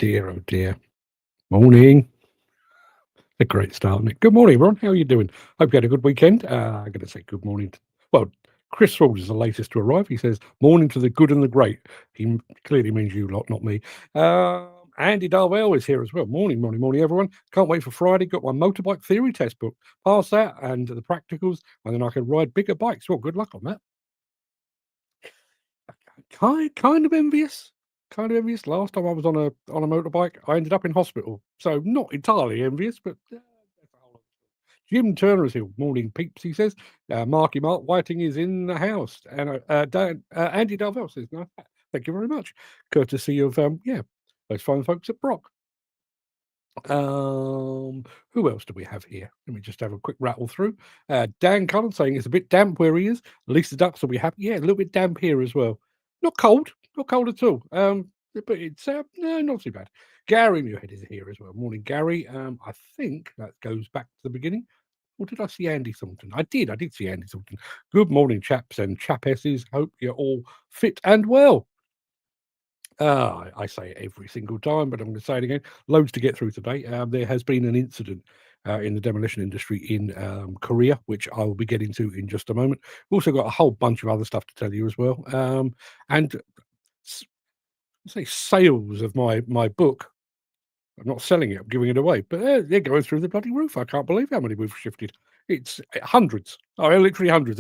dear, oh dear. Morning. A great start, isn't it? Good morning, Ron. How are you doing? Hope you had a good weekend. I'm going to say good morning. Well, Chris Rawls is the latest to arrive. He says, morning to the good and the great. Clearly means you lot, not me. Andy Darwell is here as well. Morning, morning, morning, everyone. Can't wait for Friday. Got my motorbike theory test book. Pass that and the practicals, and then I can ride bigger bikes. Well, good luck on that. Kind of envious. Kind of envious. Last time I was on a motorbike, I ended up in hospital. So not entirely envious, but that's a whole lot. Jim Turner is here. Morning, peeps. He says, Marky Mark Whiting is in the house, and Andy Darvell says, no, thank you very much, courtesy of those fine folks at Brock. Who else do we have here? Let me just have a quick rattle through. Dan Cullen saying it's a bit damp where he is. At least the ducks will be happy. Yeah, a little bit damp here as well. Not cold at all. But it's no, not too bad. Gary Muirhead is here as well. Morning, Gary. I think that goes back to the beginning. Or did I see Andy Thornton? I did see Andy Thornton. Good morning, chaps and chapesses. Hope you're all fit and well. I say it every single time, but I'm going to say it again. Loads to get through today. There has been an incident in the demolition industry in Korea, which I will be getting to in just a moment. We've also got a whole bunch of other stuff to tell you as well. And say sales of my book. I'm not selling it, I'm giving it away, but they're going through the bloody roof. I can't believe how many we've shifted. It's hundreds. Oh, literally hundreds.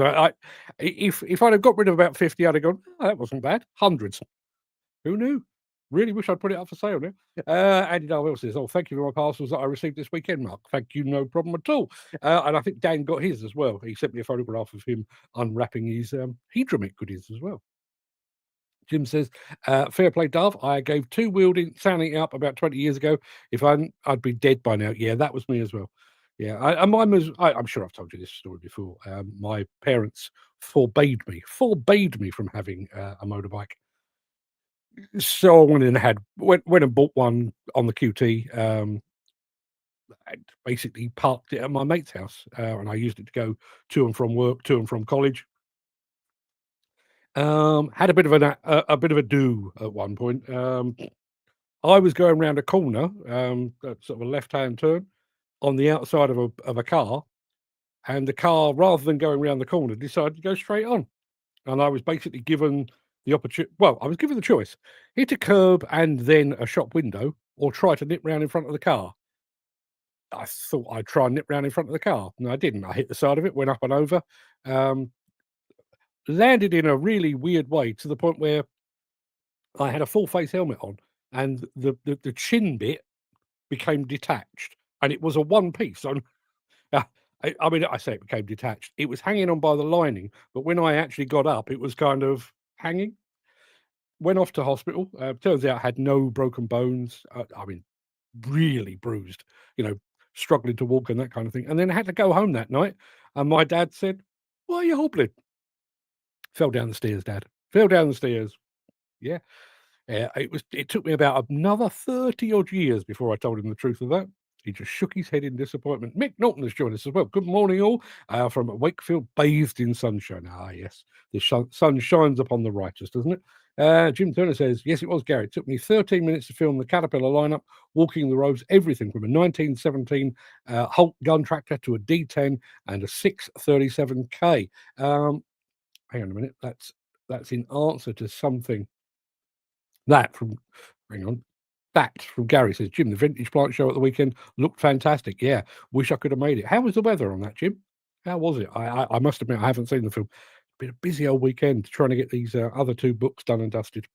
If I'd have got rid of about 50, I'd have gone, oh, that wasn't bad. Hundreds. Who knew? Really wish I'd put it up for sale now. Andy Darwell says, oh, thank you for my parcels that I received this weekend, Mark. Thank you, no problem at all. And I think Dan got his as well. He sent me a photograph of him unwrapping his Hedromic goodies as well. Jim says, fair play, Dove. I gave two-wheeled Insanity up about 20 years ago. If I'd be dead by now. Yeah, that was me as well. Yeah, mine was, I'm sure I've told you this story before. My parents forbade me from having a motorbike. So I went and bought one on the QT, and basically parked it at my mate's house, and I used it to go to and from work, to and from college. Had a bit of a do at one point. I was going around a corner, sort of a left-hand turn, on the outside of a car, and the car, rather than going around the corner, decided to go straight on. And I was basically given the opportunity. Well, I was given the choice: hit a curb and then a shop window, or try to nip round in front of the car. I thought I'd try and nip round in front of the car. No, I didn't. I hit the side of it, went up and over, landed in a really weird way, to the point where I had a full face helmet on, and the chin bit became detached, and it was a one piece. I mean, I say it became detached. It was hanging on by the lining, but when I actually got up, it was kind of hanging. Went off to hospital. Turns out I had no broken bones. I mean, really bruised, struggling to walk and that kind of thing. And then I had to go home that night. And my dad said, why are you hobbling? Fell down the stairs, Dad. Fell down the stairs. Yeah. It took me about another 30 odd years before I told him the truth of that. He just shook his head in disappointment. Mick Norton has joined us as well. Good morning, all. From Wakefield, bathed in sunshine. Ah, yes. The sun shines upon the righteous, doesn't it? Jim Turner says, yes, it was, Gary. It took me 13 minutes to film the Caterpillar lineup, walking the roads, everything from a 1917 Holt gun tractor to a D10 and a 637K. Hang on a minute. That's in answer to something. That from Gary says, Jim, the vintage plant show at the weekend looked fantastic. Yeah, wish I could have made it. How was the weather on that, Jim? How was it? I must admit, I haven't seen the film. Been a busy old weekend trying to get these other two books done and dusted.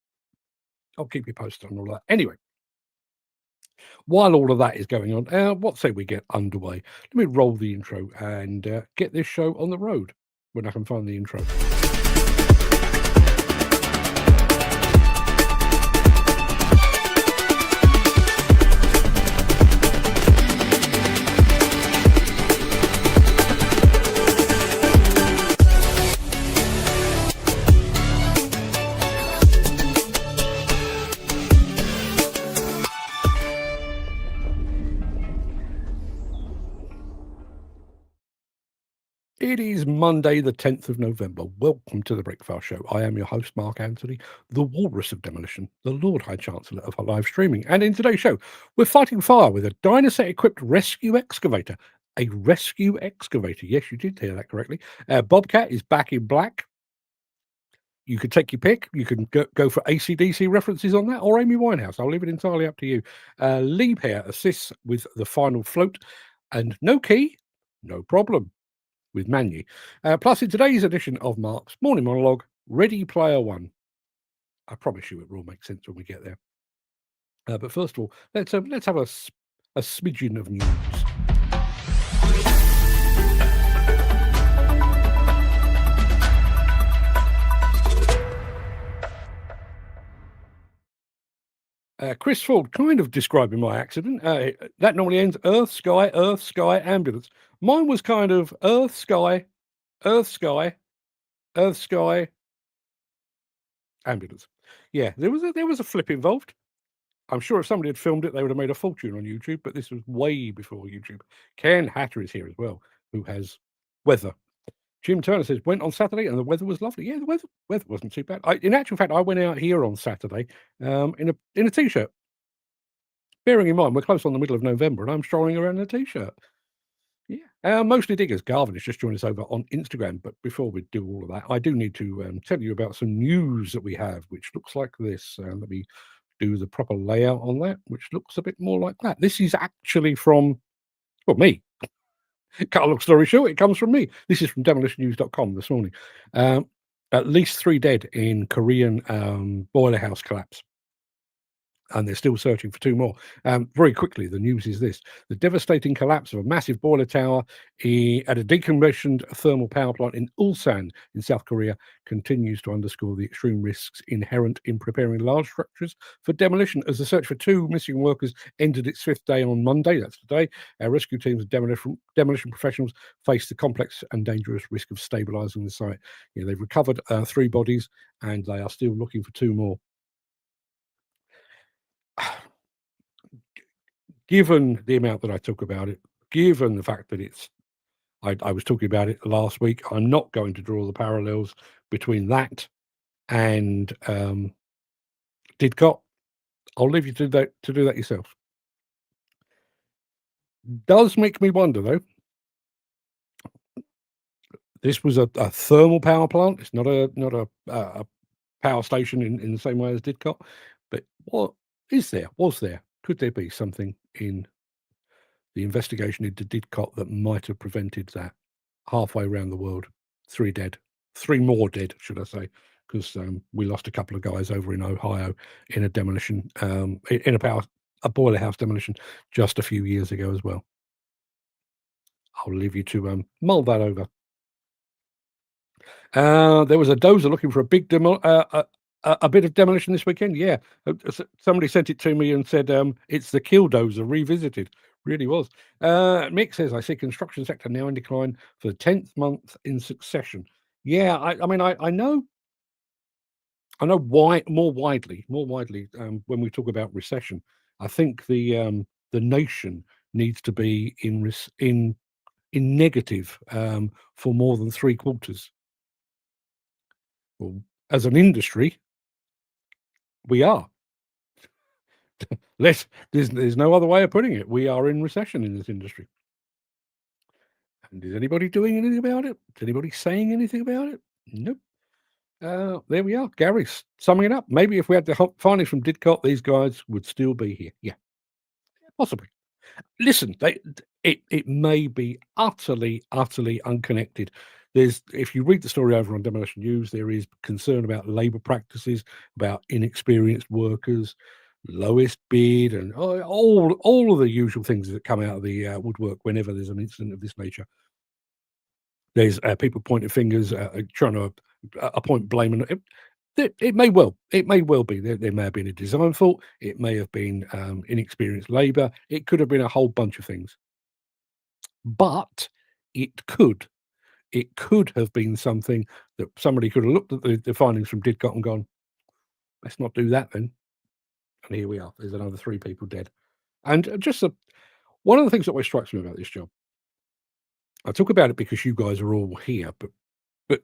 I'll keep you posted on all that. Anyway, while all of that is going on, what say we get underway? Let me roll the intro and get this show on the road when I can find the intro. It is Monday, the 10th of November. Welcome to the Breakfast Show. I am your host, Mark Anthony, the Walrus of Demolition, the Lord High Chancellor of live streaming. And in today's show, we're fighting fire with a Dynaset-equipped rescue excavator. A rescue excavator. Yes, you did hear that correctly. Bobcat is back in black. You could take your pick. You can go for AC/DC references on that, or Amy Winehouse. I'll leave it entirely up to you. Liebherr assists with the final float, and no key, no problem, with Magni. Plus, in today's edition of Mark's Morning Monologue, Ready Player One. I promise you it will all make sense when we get there. But first of all, let's have a smidgen of news. Chris Ford kind of describing my accident. That normally ends Earth, Sky, ambulance. Mine was kind of Earth, Sky, ambulance. Yeah, there was a flip involved. I'm sure if somebody had filmed it, they would have made a fortune on YouTube, but this was way before YouTube. Ken Hatter is here as well, who has weather. Jim Turner says, went on Saturday and the weather was lovely. Yeah, the weather wasn't too bad. In actual fact, I went out here on Saturday in a T-shirt. Bearing in mind, we're close on the middle of November and I'm strolling around in a T-shirt. Yeah. Mostly Diggers. Garvin has just joined us over on Instagram. But before we do all of that, I do need to tell you about some news that we have, which looks like this. Let me do the proper layout on that, which looks a bit more like that. This is actually from, well, me. Cut a long story short, it comes from me. This is from demolitionnews.com this morning. At least 3 dead in Korean boiler house collapse. And they're still searching for 2 more. Very quickly, the news is this. The devastating collapse of a massive boiler tower at a decommissioned thermal power plant in Ulsan in South Korea continues to underscore the extreme risks inherent in preparing large structures for demolition. As the search for 2 missing workers entered its 5th day on Monday, that's today, our rescue teams of demolition professionals face the complex and dangerous risk of stabilising the site. Yeah, they've recovered 3 bodies and they are still looking for 2 more. Given the amount that I talk about it, given the fact that I was talking about it last week, I'm not going to draw the parallels between that and Didcot. I'll leave you to do that yourself. Does make me wonder though. This was a thermal power plant. It's not a power station in the same way as Didcot. But what is there? Was there? Could there be something in the investigation into Didcot that might have prevented that? Halfway around the world, 3 dead, 3 more dead, should I say, because we lost a couple of guys over in Ohio in a demolition, in a boiler house demolition just a few years ago as well. I'll leave you to mull that over. There was a dozer looking for a big a bit of demolition this weekend. Yeah, somebody sent it to me and said it's the Killdozer revisited. Really was. Mick says, I see construction sector now in decline for the 10th month in succession. Yeah, I mean, I know why more widely when we talk about recession. I think the nation needs to be in negative for more than 3 quarters. Well, as an industry, we are. There's no other way of putting it. We are in recession in this industry. And is anybody doing anything about it? Is anybody saying anything about it? Nope. There we are. Gary's summing it up. Maybe if we had the findings from Didcot, these guys would still be here. Yeah, possibly. Listen, it may be utterly unconnected. If you read the story over on Demolition News, there is concern about labour practices, about inexperienced workers, lowest bid, and all of the usual things that come out of the woodwork whenever there's an incident of this nature. There's people pointing fingers, trying to point blame, and it may well be there may have been a design fault. It may have been inexperienced labour. It could have been a whole bunch of things, but it could have been something that somebody could have looked at the findings from Didcot and gone, let's not do that then. And here we are. There's another 3 people dead. And just one of the things that always strikes me about this job I talk about it because you guys are all here, but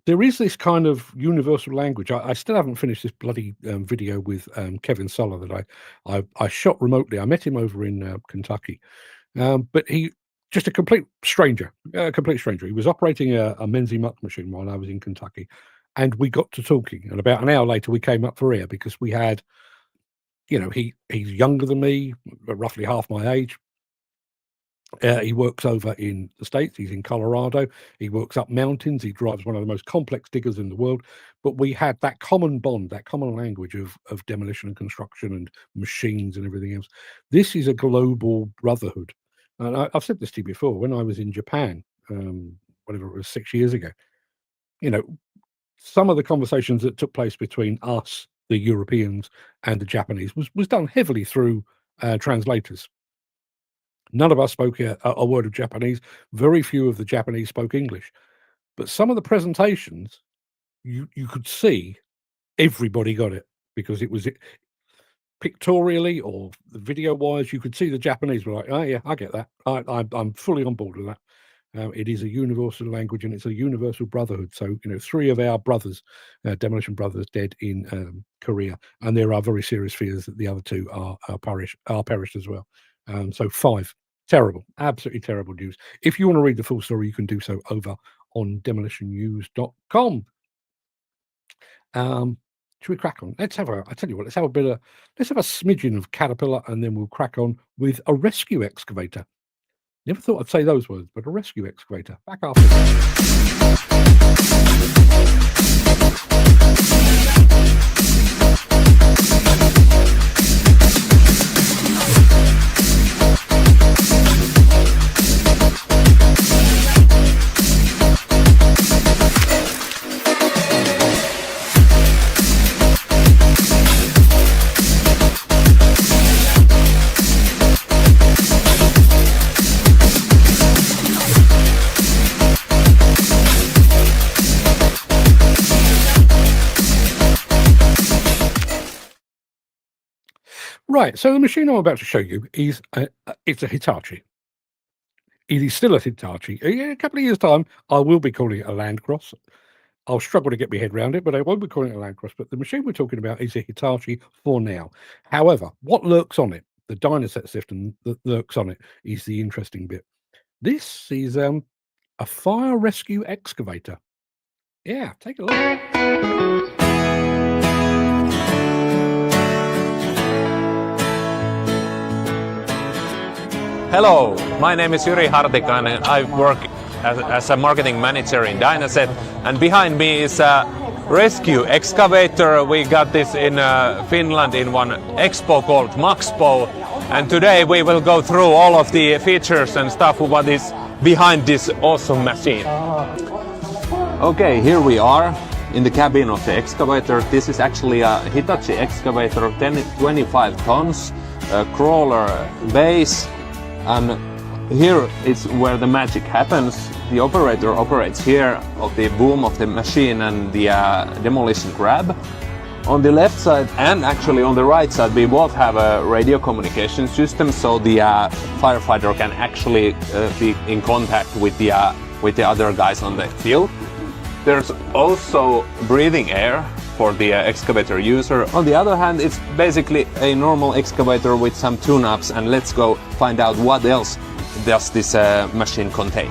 there is this kind of universal language. I still haven't finished this bloody video with Kevin Suller that I shot remotely. I met him over in Kentucky, but he just a complete stranger. He was operating a Menzie muck machine while I was in Kentucky, and we got to talking. And about an hour later, we came up for air because we had, he's younger than me, roughly half my age. He works over in the States. He's in Colorado. He works up mountains. He drives one of the most complex diggers in the world. But we had that common bond, that common language of demolition and construction and machines and everything else. This is a global brotherhood. And I've said this to you before. When I was in Japan, whatever it was, 6 years ago, some of the conversations that took place between us, the Europeans, and the Japanese was done heavily through translators. None of us spoke a word of Japanese. Very few of the Japanese spoke English. But some of the presentations, you could see everybody got it, because it was pictorially or video-wise, you could see the Japanese were like, oh yeah, I get that. I'm fully on board with that. It is a universal language, and it's a universal brotherhood. So, 3 of our brothers, demolition brothers, dead in Korea, and there are very serious fears that the other 2 are perished as well. So 5. Terrible, absolutely terrible news. If you want to read the full story, you can do so over on demolitionnews.com. Should we crack on? Let's have a smidgen of Caterpillar, and then we'll crack on with a rescue excavator. Never thought I'd say those words, but a rescue excavator. Back after this. Right, so the machine I'm about to show you is it's a Hitachi. It is still a Hitachi. In a couple of years' time, I will be calling it a Landcross. I'll struggle to get my head around it, but I won't be calling it a Landcross. But the machine we're talking about is a Hitachi for now. However, what lurks on it, the Dynaset system that lurks on it, is the interesting bit. This is a fire rescue excavator. Yeah, take a look. Hello, my name is Jyri Hartikainen and I work as a marketing manager in Dynaset, and behind me is a rescue excavator. We got this in Finland in one expo called Maxpo, and today we will go through all of the features and stuff what is behind this awesome machine. Okay, here we are in the cabin of the excavator. This is actually a Hitachi excavator, 25 tons, a crawler base. And here is where the magic happens. The operator operates here of the boom of the machine and the demolition grab. On the left side and actually on the right side, we both have a radio communication system, so the firefighter can actually be in contact with the other guys on the field. There's also breathing air for the excavator user. On the other hand, it's basically a normal excavator with some tune-ups, and let's go find out what else does this machine contain.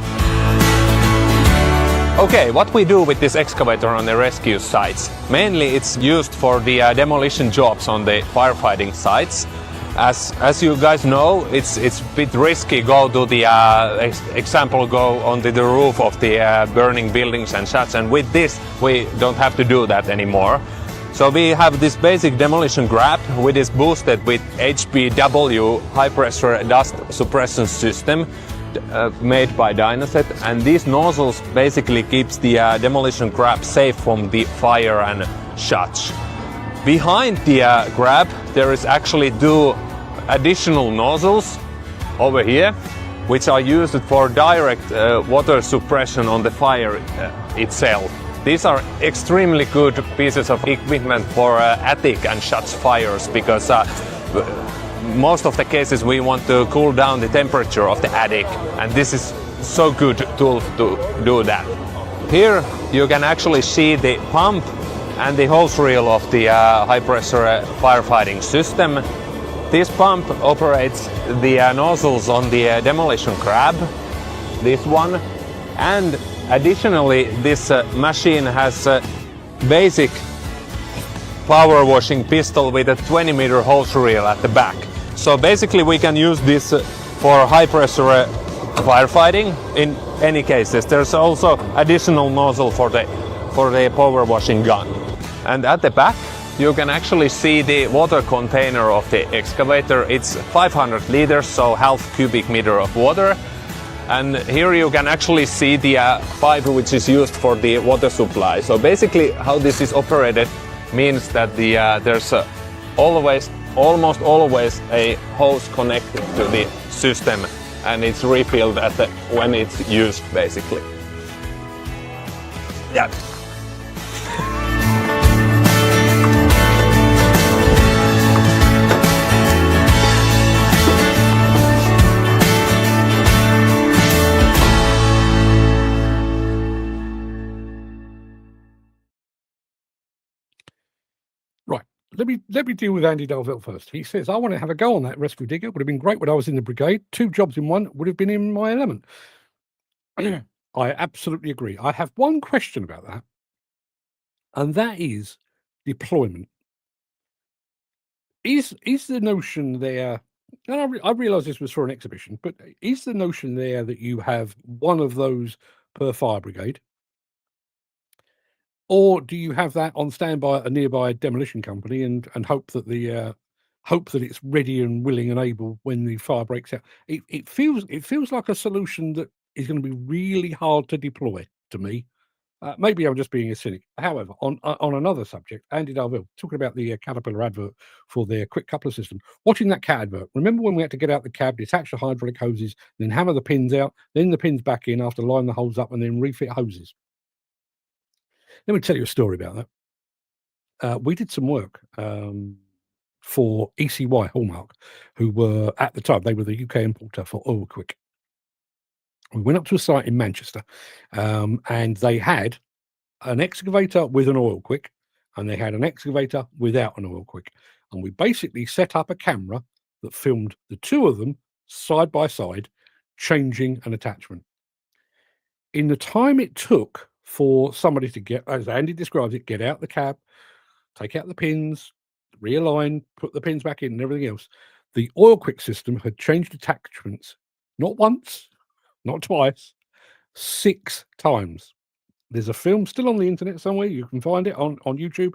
Okay, what we do with this excavator on the rescue sites? Mainly it's used for the demolition jobs on the firefighting sites. As you guys know, it's a bit risky go to the go onto the roof of the burning buildings and such, and with this we don't have to do that anymore. So we have this basic demolition grab, which is boosted with HPW high pressure dust suppression system made by Dynaset, and these nozzles basically keeps the demolition grab safe from the fire and such. Behind the grab there is actually 2 additional nozzles over here, which are used for direct water suppression on the fire itself. These are extremely good pieces of equipment for attic and such fires, because most of the cases we want to cool down the temperature of the attic, and this is so good tool to do that. Here you can actually see the pump and the hose reel of the high pressure firefighting system. This pump operates the nozzles on the demolition crab, this one, and additionally this machine has a basic power washing pistol with a 20-meter hose reel at the back. So basically we can use this for high pressure firefighting in any cases. There's also additional nozzle for the power washing gun. And at the back you can actually see the water container of the excavator. It's 500 liters, so half cubic meter of water. And here you can actually see the pipe which is used for the water supply. So basically how this is operated means that there's almost always a hose connected to the system, and it's refilled when it's used, basically. Yeah. Right. Let me deal with Andy Delville first. He says, I want to have a go on that rescue digger. Would have been great when I was in the brigade. 2 jobs in one would have been in my element. I absolutely agree. I have one question about that, and that is deployment. Is the notion there, and I realise this was for an exhibition, but is the notion there that you have one of those per fire brigade? Or do you have that on standby at a nearby demolition company and hope that it's ready and willing and able when the fire breaks out? It feels like a solution that is going to be really hard to deploy to me. Maybe I'm just being a cynic. However, on another subject, Andy Darville talking about the Caterpillar advert for their quick coupler system. Watching that cat advert, remember when we had to get out the cab, detach the hydraulic hoses, then hammer the pins out, then the pins back in after lining the holes up, and then refit hoses? Let me tell you a story about that. We did some work for ECY Hallmark, who were at the time, they were the UK importer for Oil Quick. We went up to a site in Manchester, and they had an excavator with an Oil Quick, and they had an excavator without an Oil Quick. And we basically set up a camera that filmed the two of them side by side, changing an attachment. In the time it took for somebody to get, as Andy describes it, get out the cab, take out the pins, realign, put the pins back in and everything else, the Oil Quick system had changed attachments not once, not twice, 6 times. There's a film still on the internet somewhere. You can find it on YouTube.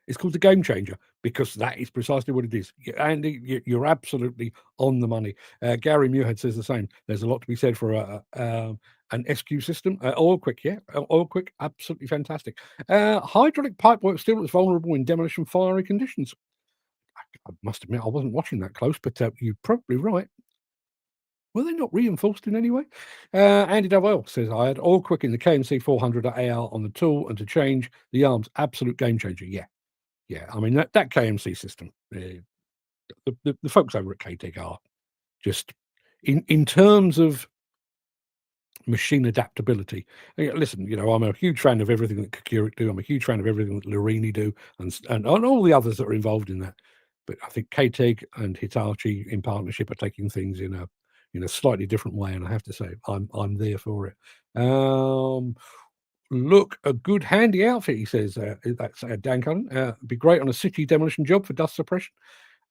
It's called The Game Changer, because that is precisely what it is. Andy, you're absolutely on the money. Gary Muirhead says the same. There's a lot to be said for an SQ system. Oil Quick, yeah. Oil Quick, absolutely fantastic. Hydraulic pipework still is vulnerable in demolition fiery conditions. I must admit, I wasn't watching that close, but you're probably right. Were they not reinforced in any way? Andy Dovell says, I had Oil Quick in the KMC 400 AR on the tool, and to change the arms, absolute game changer. Yeah. Yeah, I mean, that KMC system, the folks over at KTEC are just, in terms of machine adaptability. Listen, I'm a huge fan of everything that Kikurik do. I'm a huge fan of everything that Lorini do, and all the others that are involved in that. But I think KTEC and Hitachi in partnership are taking things in a slightly different way, and I have to say, I'm there for it. Look, a good handy outfit, he says. That's Dan Cullen. Be great on a city demolition job for dust suppression.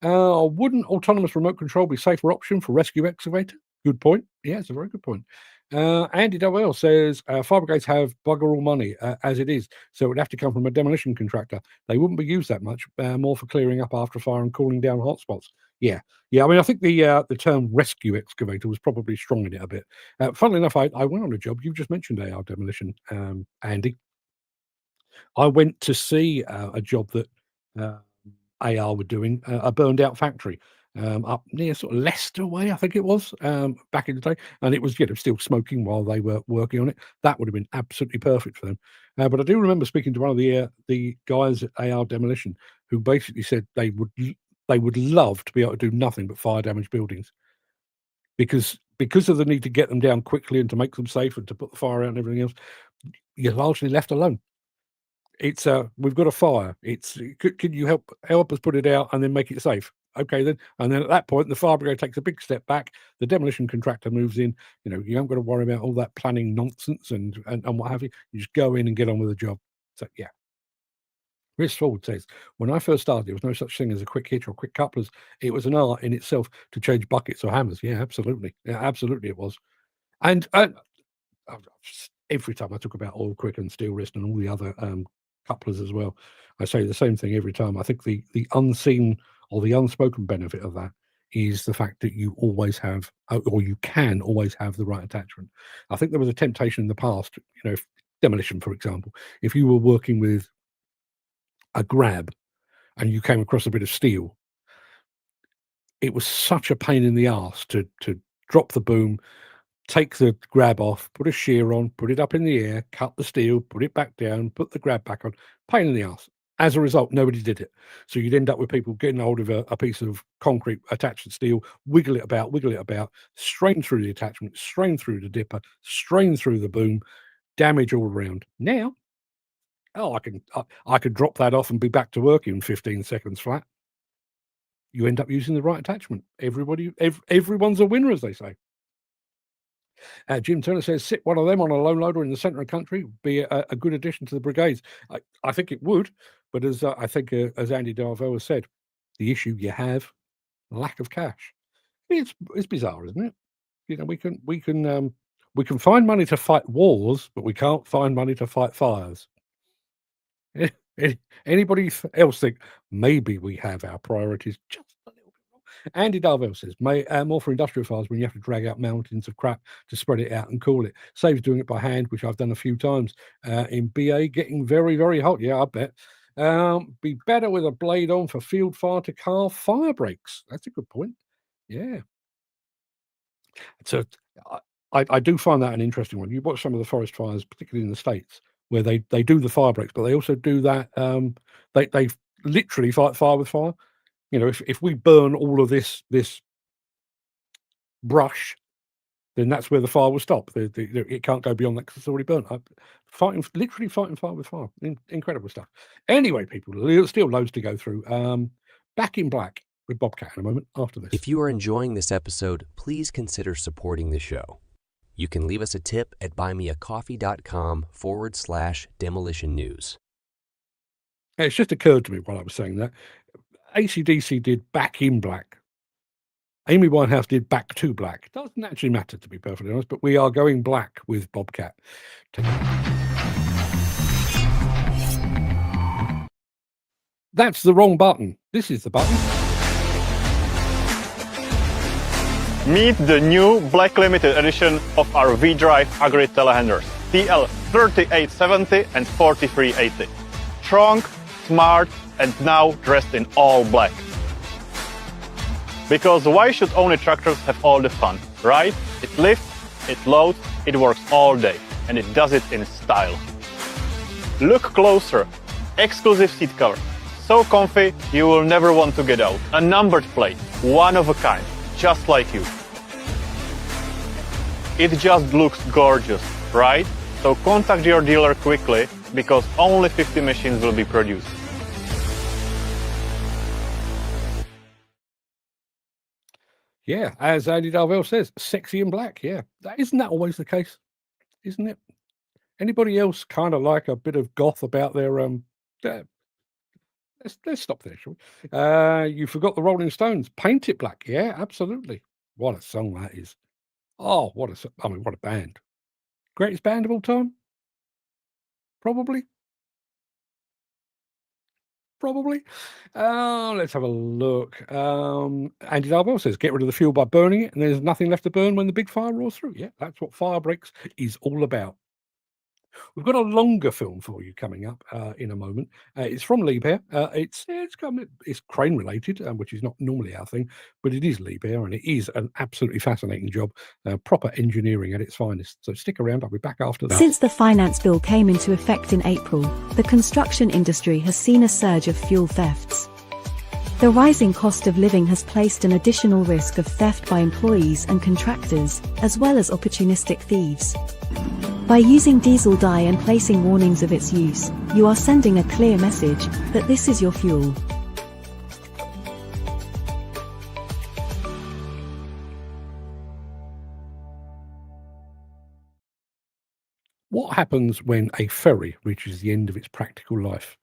Wouldn't autonomous remote control be a safer option for rescue excavator? Good point. Yeah, it's a very good point. Andy Dowell says, fire brigades have bugger all money as it is, so it would have to come from a demolition contractor. They wouldn't be used that much, more for clearing up after fire and cooling down hotspots. Yeah. I mean, I think the term rescue excavator was probably strong in it a bit. Funnily enough, I went on a job. You just mentioned AR demolition, Andy. I went to see a job that AR were doing, a burned out factory up near sort of Leicester way, I think it was, back in the day. And it was, still smoking while they were working on it. That would have been absolutely perfect for them. But I do remember speaking to one of the guys at AR Demolition who basically said they would love to be able to do nothing but fire damaged buildings, because because of the need to get them down quickly and to make them safe and to put the fire out and everything else, you're largely left alone. It's we've got a fire. It's could you help us put it out and then make it safe? Okay, then. And then at that point, the fire brigade takes a big step back. The demolition contractor moves in. You haven't got to worry about all that planning nonsense and what have you. You just go in and get on with the job. So yeah. Chris Ford says, when I first started, there was no such thing as a quick hitch or quick couplers. It was an art in itself to change buckets or hammers. Yeah, absolutely. Yeah, absolutely it was. And every time I talk about oil quick and steel wrist and all the other couplers as well, I say the same thing every time. I think the unseen or the unspoken benefit of that is the fact that you always have, or you can always have, the right attachment. I think there was a temptation in the past, demolition, for example, if you were working with a grab and you came across a bit of steel, it was such a pain in the arse to drop the boom, take the grab off, put a shear on, put it up in the air, cut the steel, put it back down, put the grab back on. Pain in the arse. As a result, nobody did it. So you'd end up with people getting hold of a piece of concrete attached to steel, wiggle it about, strain through the attachment, strain through the dipper, strain through the boom, damage all around. Now, I could drop that off and be back to work in 15 seconds flat. You end up using the right attachment. Everyone's a winner, as they say. Jim Turner says, sit one of them on a low loader in the centre of the country would be a good addition to the brigades. I think it would, but as I think, as Andy Darvell has said, the issue you have, lack of cash. It's bizarre, isn't it? We can find money to fight wars, but we can't find money to fight fires. Anybody else think maybe we have our priorities just a little bit wrong? Andy Darvell says, more for industrial fires when you have to drag out mountains of crap to spread it out and cool it. Saves doing it by hand, which I've done a few times. In BA, getting very, very hot. Yeah, I bet. Be better with a blade on for field fire to carve fire breaks. That's a good point. Yeah. So I do find that an interesting one. You watch some of the forest fires, particularly in the States, where they do the fire breaks, but they also do that. They literally fight fire with fire. If we burn all of this brush, then that's where the fire will stop. It can't go beyond that because it's already burnt. Literally fighting fire with fire. Incredible stuff. Anyway, people, still loads to go through. Back in Black with Bobcat in a moment after this. If you are enjoying this episode, please consider supporting the show. You can leave us a tip at buymeacoffee.com/demolition news. It's just occurred to me while I was saying that. AC/DC did Back in Black. Amy Winehouse did Back to Black. Doesn't actually matter, to be perfectly honest, but we are going black with Bobcat. That's the wrong button. This is the button. Meet the new Black Limited edition of our V-Drive Agri telehandlers, TL3870 and 4380. Strong, smart, and now dressed in all black. Because why should only tractors have all the fun, right? It lifts, it loads, it works all day, and it does it in style. Look closer. Exclusive seat cover. So comfy, you will never want to get out. A numbered plate, one of a kind, just like you. It just looks gorgeous, right? So contact your dealer quickly, because only 50 machines will be produced. Yeah, as Andy Darvell says, sexy in black. Yeah, isn't that always the case? Isn't it? Anybody else kind of like a bit of goth about their let's stop there, shall we? You forgot the Rolling Stones. Paint It Black. Yeah, absolutely. What a song that is. Oh, what a band. Greatest band of all time? Probably. Let's have a look. Andy Darvell says, get rid of the fuel by burning it, and there's nothing left to burn when the big fire roars through. Yeah, that's what fire breaks is all about. We've got a longer film for you coming up in a moment. It's from Liebherr. It's crane related, which is not normally our thing, but it is Liebherr, and it is an absolutely fascinating job, proper engineering at its finest. So stick around. I'll be back after that. Since the finance bill came into effect in April, the construction industry has seen a surge of fuel thefts. The rising cost of living has placed an additional risk of theft by employees and contractors, as well as opportunistic thieves. By using diesel dye and placing warnings of its use, you are sending a clear message that this is your fuel. What happens when a ferry reaches the end of its practical life?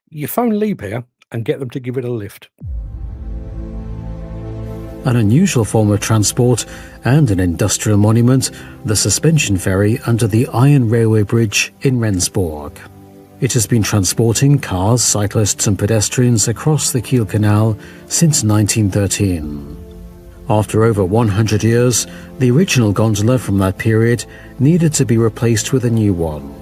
You phone Liebherr and get them to give it a lift. An unusual form of transport and an industrial monument, the suspension ferry under the Iron Railway Bridge in Rendsburg. It has been transporting cars, cyclists and pedestrians across the Kiel Canal since 1913. After over 100 years, the original gondola from that period needed to be replaced with a new one.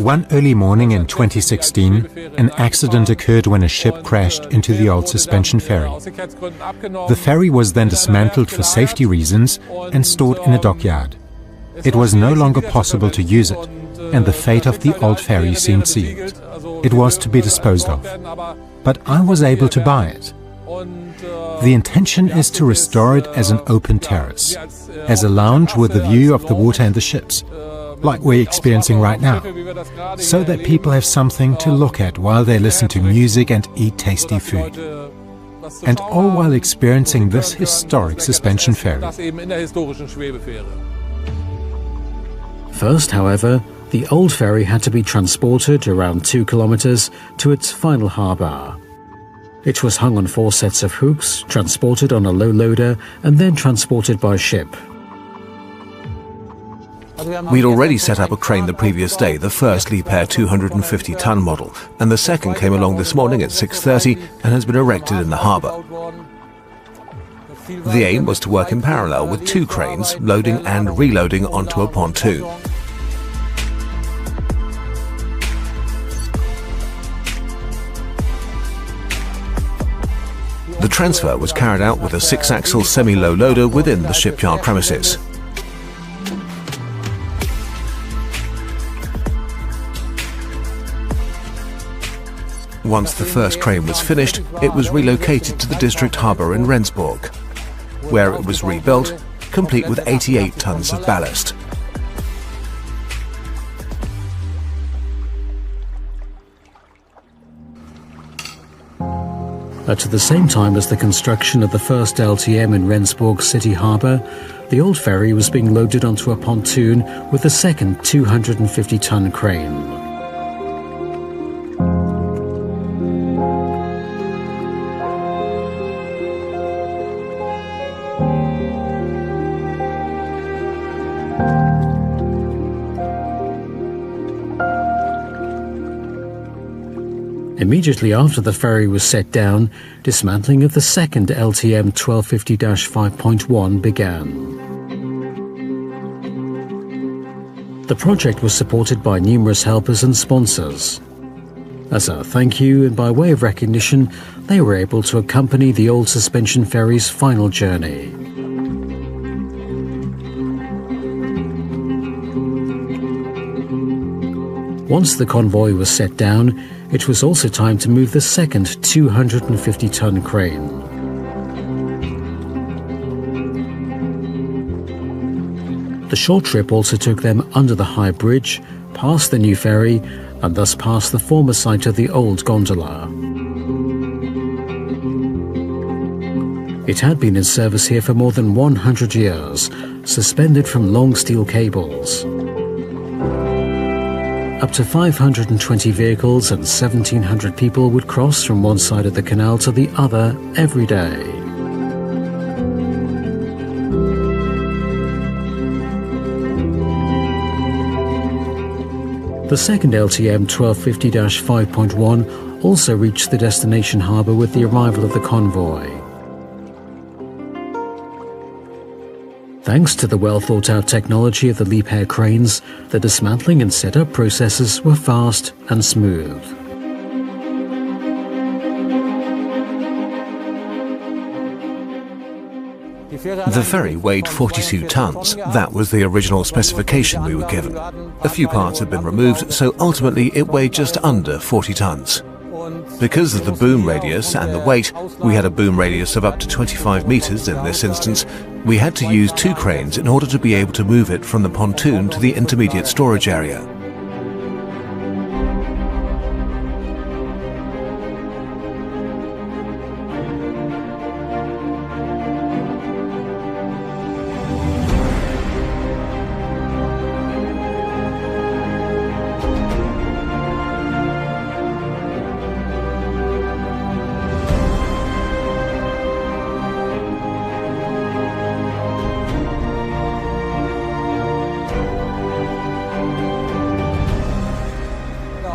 One early morning in 2016, an accident occurred when a ship crashed into the old suspension ferry. The ferry was then dismantled for safety reasons and stored in a dockyard. It was no longer possible to use it, and the fate of the old ferry seemed sealed. It was to be disposed of. But I was able to buy it. The intention is to restore it as an open terrace, as a lounge with a view of the water and the ships, like we're experiencing right now, so that people have something to look at while they listen to music and eat tasty food. And all while experiencing this historic suspension ferry. First, however, the old ferry had to be transported around 2 kilometers to its final harbour. It was hung on 4 sets of hooks, transported on a low loader, and then transported by ship. We'd already set up a crane the previous day, the first Liebherr 250-ton model, and the second came along this morning at 6:30 and has been erected in the harbour. The aim was to work in parallel with 2 cranes, loading and reloading onto a pontoon. The transfer was carried out with a 6-axle semi-low loader within the shipyard premises. Once the first crane was finished, it was relocated to the district harbour in Rendsburg, where it was rebuilt, complete with 88 tons of ballast. At the same time as the construction of the first LTM in Rendsburg City Harbour, the old ferry was being loaded onto a pontoon with the second 250-ton crane. Immediately after the ferry was set down, dismantling of the second LTM 1250-5.1 began. The project was supported by numerous helpers and sponsors. As a thank you and by way of recognition, they were able to accompany the old suspension ferry's final journey. Once the convoy was set down, it was also time to move the second 250-ton crane. The short trip also took them under the high bridge, past the new ferry, and thus past the former site of the old gondola. It had been in service here for more than 100 years, suspended from long steel cables. Up to 520 vehicles and 1,700 people would cross from one side of the canal to the other every day. The second LTM 1250-5.1 also reached the destination harbour with the arrival of the convoy. Thanks to the well-thought-out technology of the Liebherr cranes, the dismantling and setup processes were fast and smooth. The ferry weighed 42 tons. That was the original specification we were given. A few parts had been removed, so ultimately it weighed just under 40 tons. Because of the boom radius and the weight, we had a boom radius of up to 25 meters in this instance, we had to use 2 cranes in order to be able to move it from the pontoon to the intermediate storage area.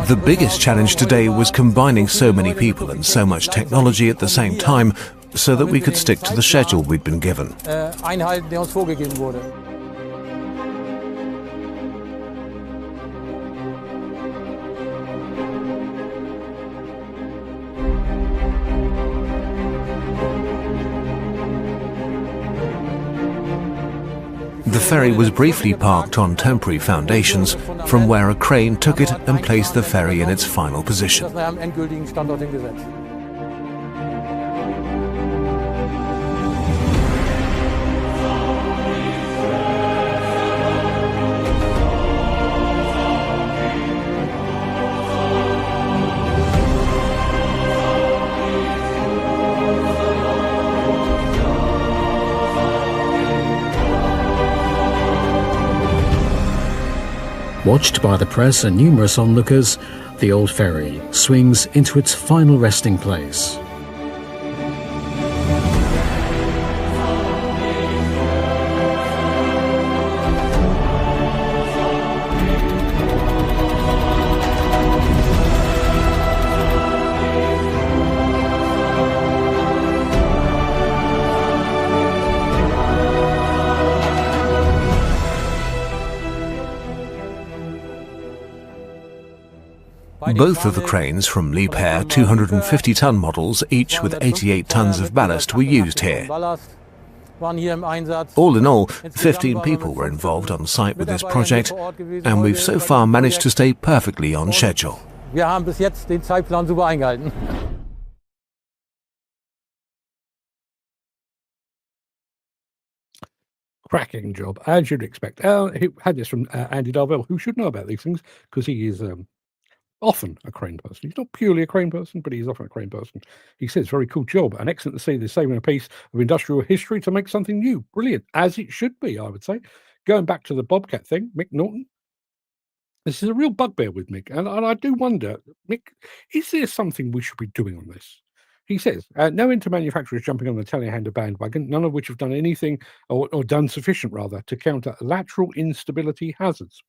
The biggest challenge today was combining so many people and so much technology at the same time so that we could stick to the schedule we'd been given. The ferry was briefly parked on temporary foundations, from where a crane took it and placed the ferry in its final position. Watched by the press and numerous onlookers, the old ferry swings into its final resting place. Both of the cranes from Liebherr 250-ton models, each with 88 tons of ballast, were used here. All in all, 15 people were involved on site with this project, and we've so far managed to stay perfectly on schedule. Cracking job, as you'd expect. He had this from Andy Darvell, who should know about these things because he is often a crane person. He's not purely a crane person, but he's often a crane person. He says, very cool job and excellent to see they're saving a piece of industrial history to make something new. Brilliant, as it should be, I would say. Going back to the Bobcat thing, Mick Norton, this is a real bugbear with Mick, and I do wonder, Mick, is there something we should be doing on this? He says, no inter-manufacturers jumping on the telehandler bandwagon, none of which have done anything, or done sufficient, rather, to counter lateral instability hazards.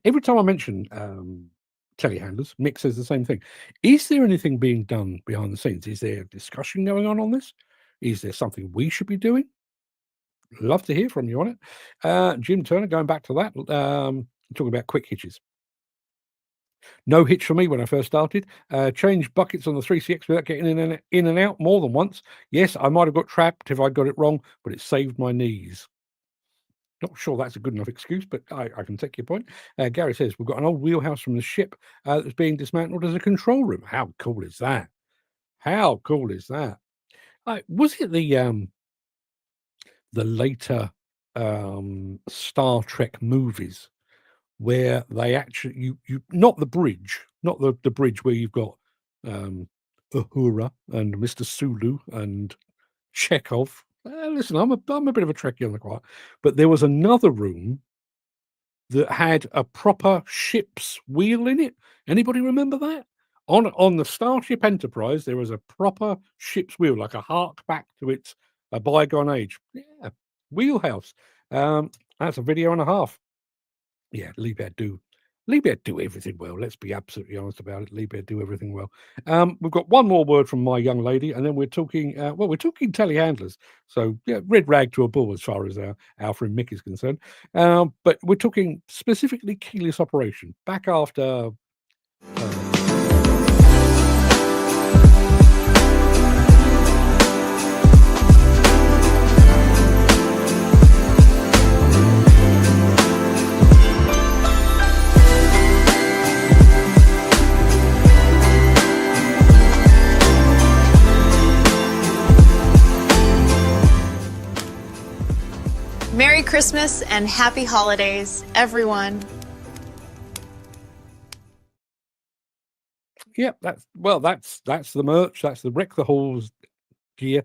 Every time I mention telehandlers, Mick says the same thing. Is there anything being done behind the scenes? Is there a discussion going on this? Is there something we should be doing? Love to hear from you on it. Jim Turner, going back to that, talking about quick hitches. No hitch for me when I first started. Changed buckets on the 3CX without getting in and out more than once. Yes, I might have got trapped if I got it wrong, but it saved my knees. Not sure that's a good enough excuse, but I can take your point. Gary says, we've got an old wheelhouse from the ship that's being dismantled as a control room. How cool is that? How cool is that? Was it the later Star Trek movies where they actually, you not the bridge, not the bridge where you've got Uhura and Mr. Sulu and Chekhov. Listen, I'm a bit of a Trekkie on the quiet, but there was another room that had a proper ship's wheel in it. Anybody remember that? On the Starship Enterprise, there was a proper ship's wheel, like a hark back to its bygone age. Yeah, wheelhouse. That's a video and a half. Yeah, Liebherr do everything well. Let's be absolutely honest about it. Liebherr do everything well. We've got one more word from my young lady, and then we're talking. We're talking telehandlers. So yeah, red rag to a bull as far as our friend Mick is concerned. But we're talking specifically keyless operation. Back after. Christmas and happy holidays, everyone. Yeah, that's the merch. That's the Wreck the Halls gear.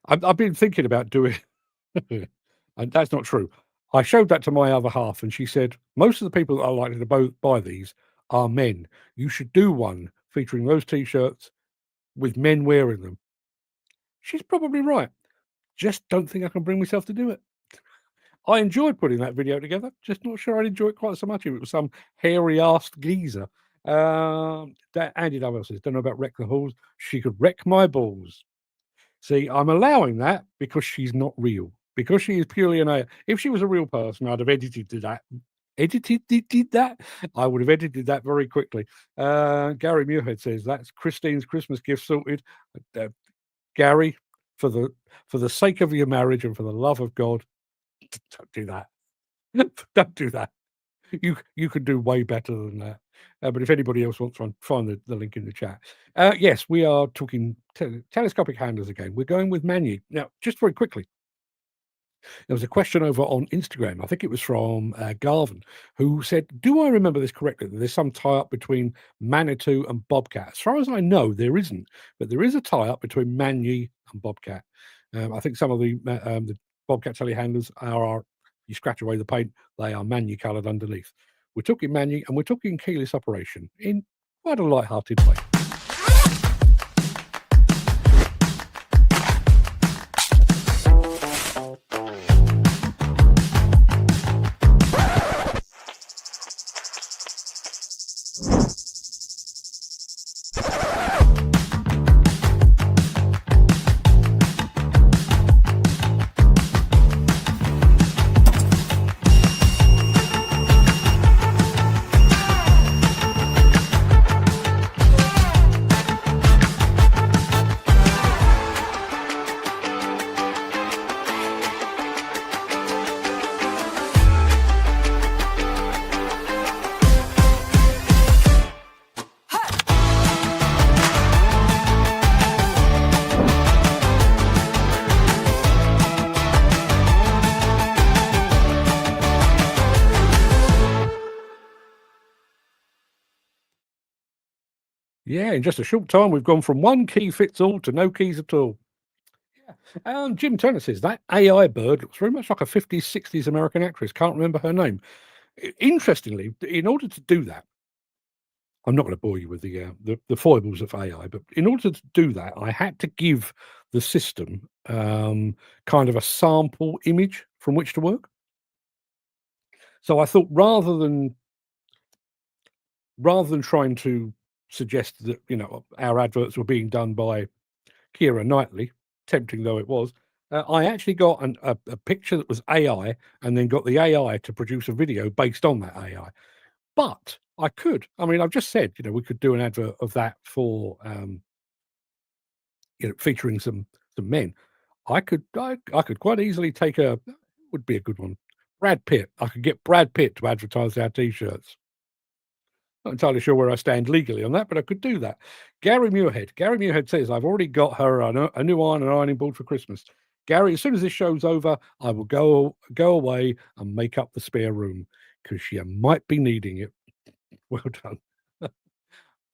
I've been thinking about doing, and that's not true. I showed that to my other half, and she said most of the people that are likely to buy these are men. You should do one featuring those T-shirts with men wearing them. She's probably right. Just don't think I can bring myself to do it. I enjoyed putting that video together. Just not sure I'd enjoy it quite so much if it was some hairy-assed geezer. Andy W says, don't know about Wreck the Halls. She could wreck my balls. See, I'm allowing that because she's not real. Because she is purely an AI. If she was a real person, I'd have edited that. I would have edited that very quickly. Gary Muirhead says, that's Christine's Christmas gift sorted. Gary, for the sake of your marriage and for the love of God, don't do that. Don't do that. You could do way better than that. But if anybody else wants one, find the link in the chat. Yes, we are talking telescopic handlers again. We're going with Magni. Now, just very quickly, there was a question over on Instagram. I think it was from Garvin, who said, do I remember this correctly, that there's some tie-up between Manitou and Bobcat? As far as I know, there isn't. But there is a tie-up between Magni and Bobcat. I think some of the Bobcat telehandlers are, you scratch away the paint, they are Magni coloured underneath. We're talking Magni, and we're talking keyless operation in quite a light-hearted way. Yeah, in just a short time, we've gone from one key fits all to no keys at all. Yeah. Jim Turner says that AI bird looks very much like a 50s, 60s American actress. Can't remember her name. Interestingly, in order to do that, I'm not going to bore you with the foibles of AI, but in order to do that, I had to give the system kind of a sample image from which to work. So I thought rather than trying to suggest that, our adverts were being done by Keira Knightley, tempting though it was, I actually got a picture that was AI and then got the AI to produce a video based on that AI. But I could, I've just said, we could do an advert of that for, featuring some men. I could quite easily take would be a good one. Brad Pitt. I could get Brad Pitt to advertise our T-shirts. Not entirely sure where I stand legally on that, but I could do that. Gary Muirhead says, I've already got her a new iron and ironing board for Christmas. Gary, as soon as this show's over, I will go away and make up the spare room because she might be needing it. Well done.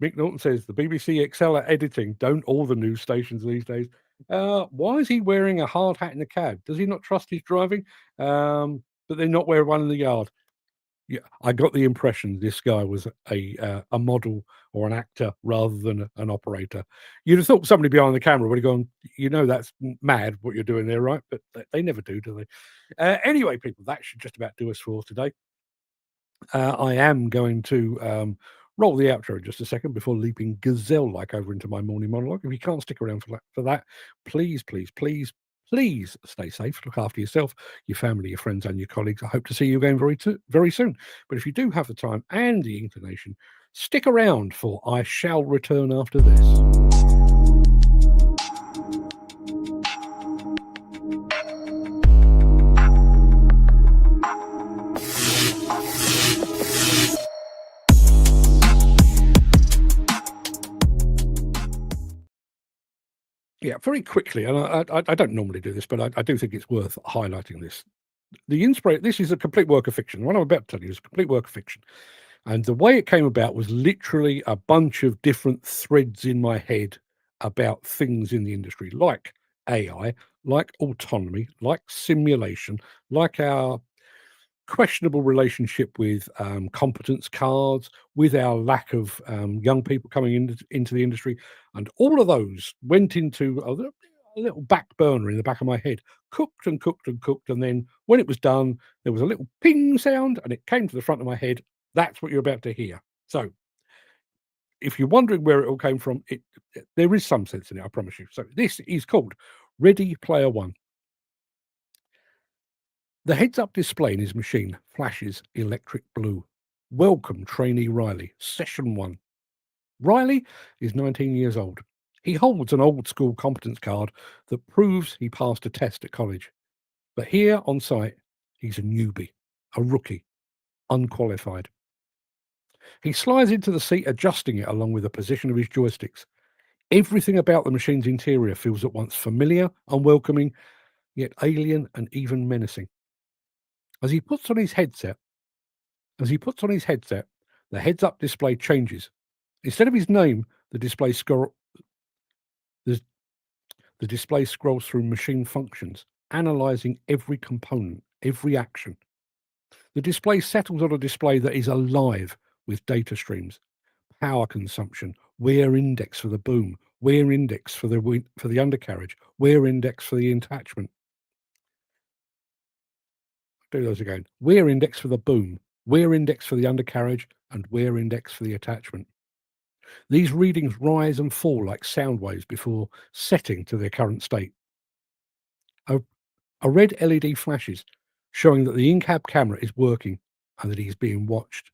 Mick Norton says, the BBC excel at editing. Don't all the news stations these days? Why is he wearing a hard hat in a cab? Does he not trust his driving? But they not wear one in the yard. Yeah, I got the impression this guy was a model or an actor rather than an operator. You'd have thought somebody behind the camera would have gone, that's mad what you're doing there, right? But they never do they? Anyway, people, that should just about do us for today. I am going to roll the outro in just a second before leaping gazelle-like over into my morning monologue. If you can't stick around for that, please stay safe. Look after yourself, your family, your friends, and your colleagues. I hope to see you again very soon. But if you do have the time and the inclination, stick around for I shall return after this. Yeah, very quickly, and I don't normally do this, but I do think it's worth highlighting this. the inspiration. This is a complete work of fiction. What I'm about to tell you is a complete work of fiction. And the way it came about was literally a bunch of different threads in my head about things in the industry, like AI, like autonomy, like simulation, like our questionable relationship with competence cards, with our lack of young people coming into the industry. And all of those went into a little back burner in the back of my head, cooked and cooked and cooked. And then when it was done, there was a little ping sound and it came to the front of my head. That's what you're about to hear. So if you're wondering where it all came from, there is some sense in it, I promise you. So this is called Ready Player One. The heads-up display in his machine flashes electric blue. Welcome, trainee Riley, session 1. Riley is 19 years old. He holds an old-school competence card that proves he passed a test at college. But here on site, he's a newbie, a rookie, unqualified. He slides into the seat, adjusting it along with the position of his joysticks. Everything about the machine's interior feels at once familiar, unwelcoming, yet alien and even menacing. As he puts on his headset, the heads-up display changes. Instead of his name, the display scrolls through machine functions, analyzing every component, every action. The display settles on a display that is alive with data streams, power consumption, wear index for the boom, wear index for the undercarriage, wear index for the attachment. Do those again. Wear index for the boom, wear index for the undercarriage, and wear index for the attachment. These readings rise and fall like sound waves before setting to their current state. A red LED flashes, showing that the in-cab camera is working and that he is being watched.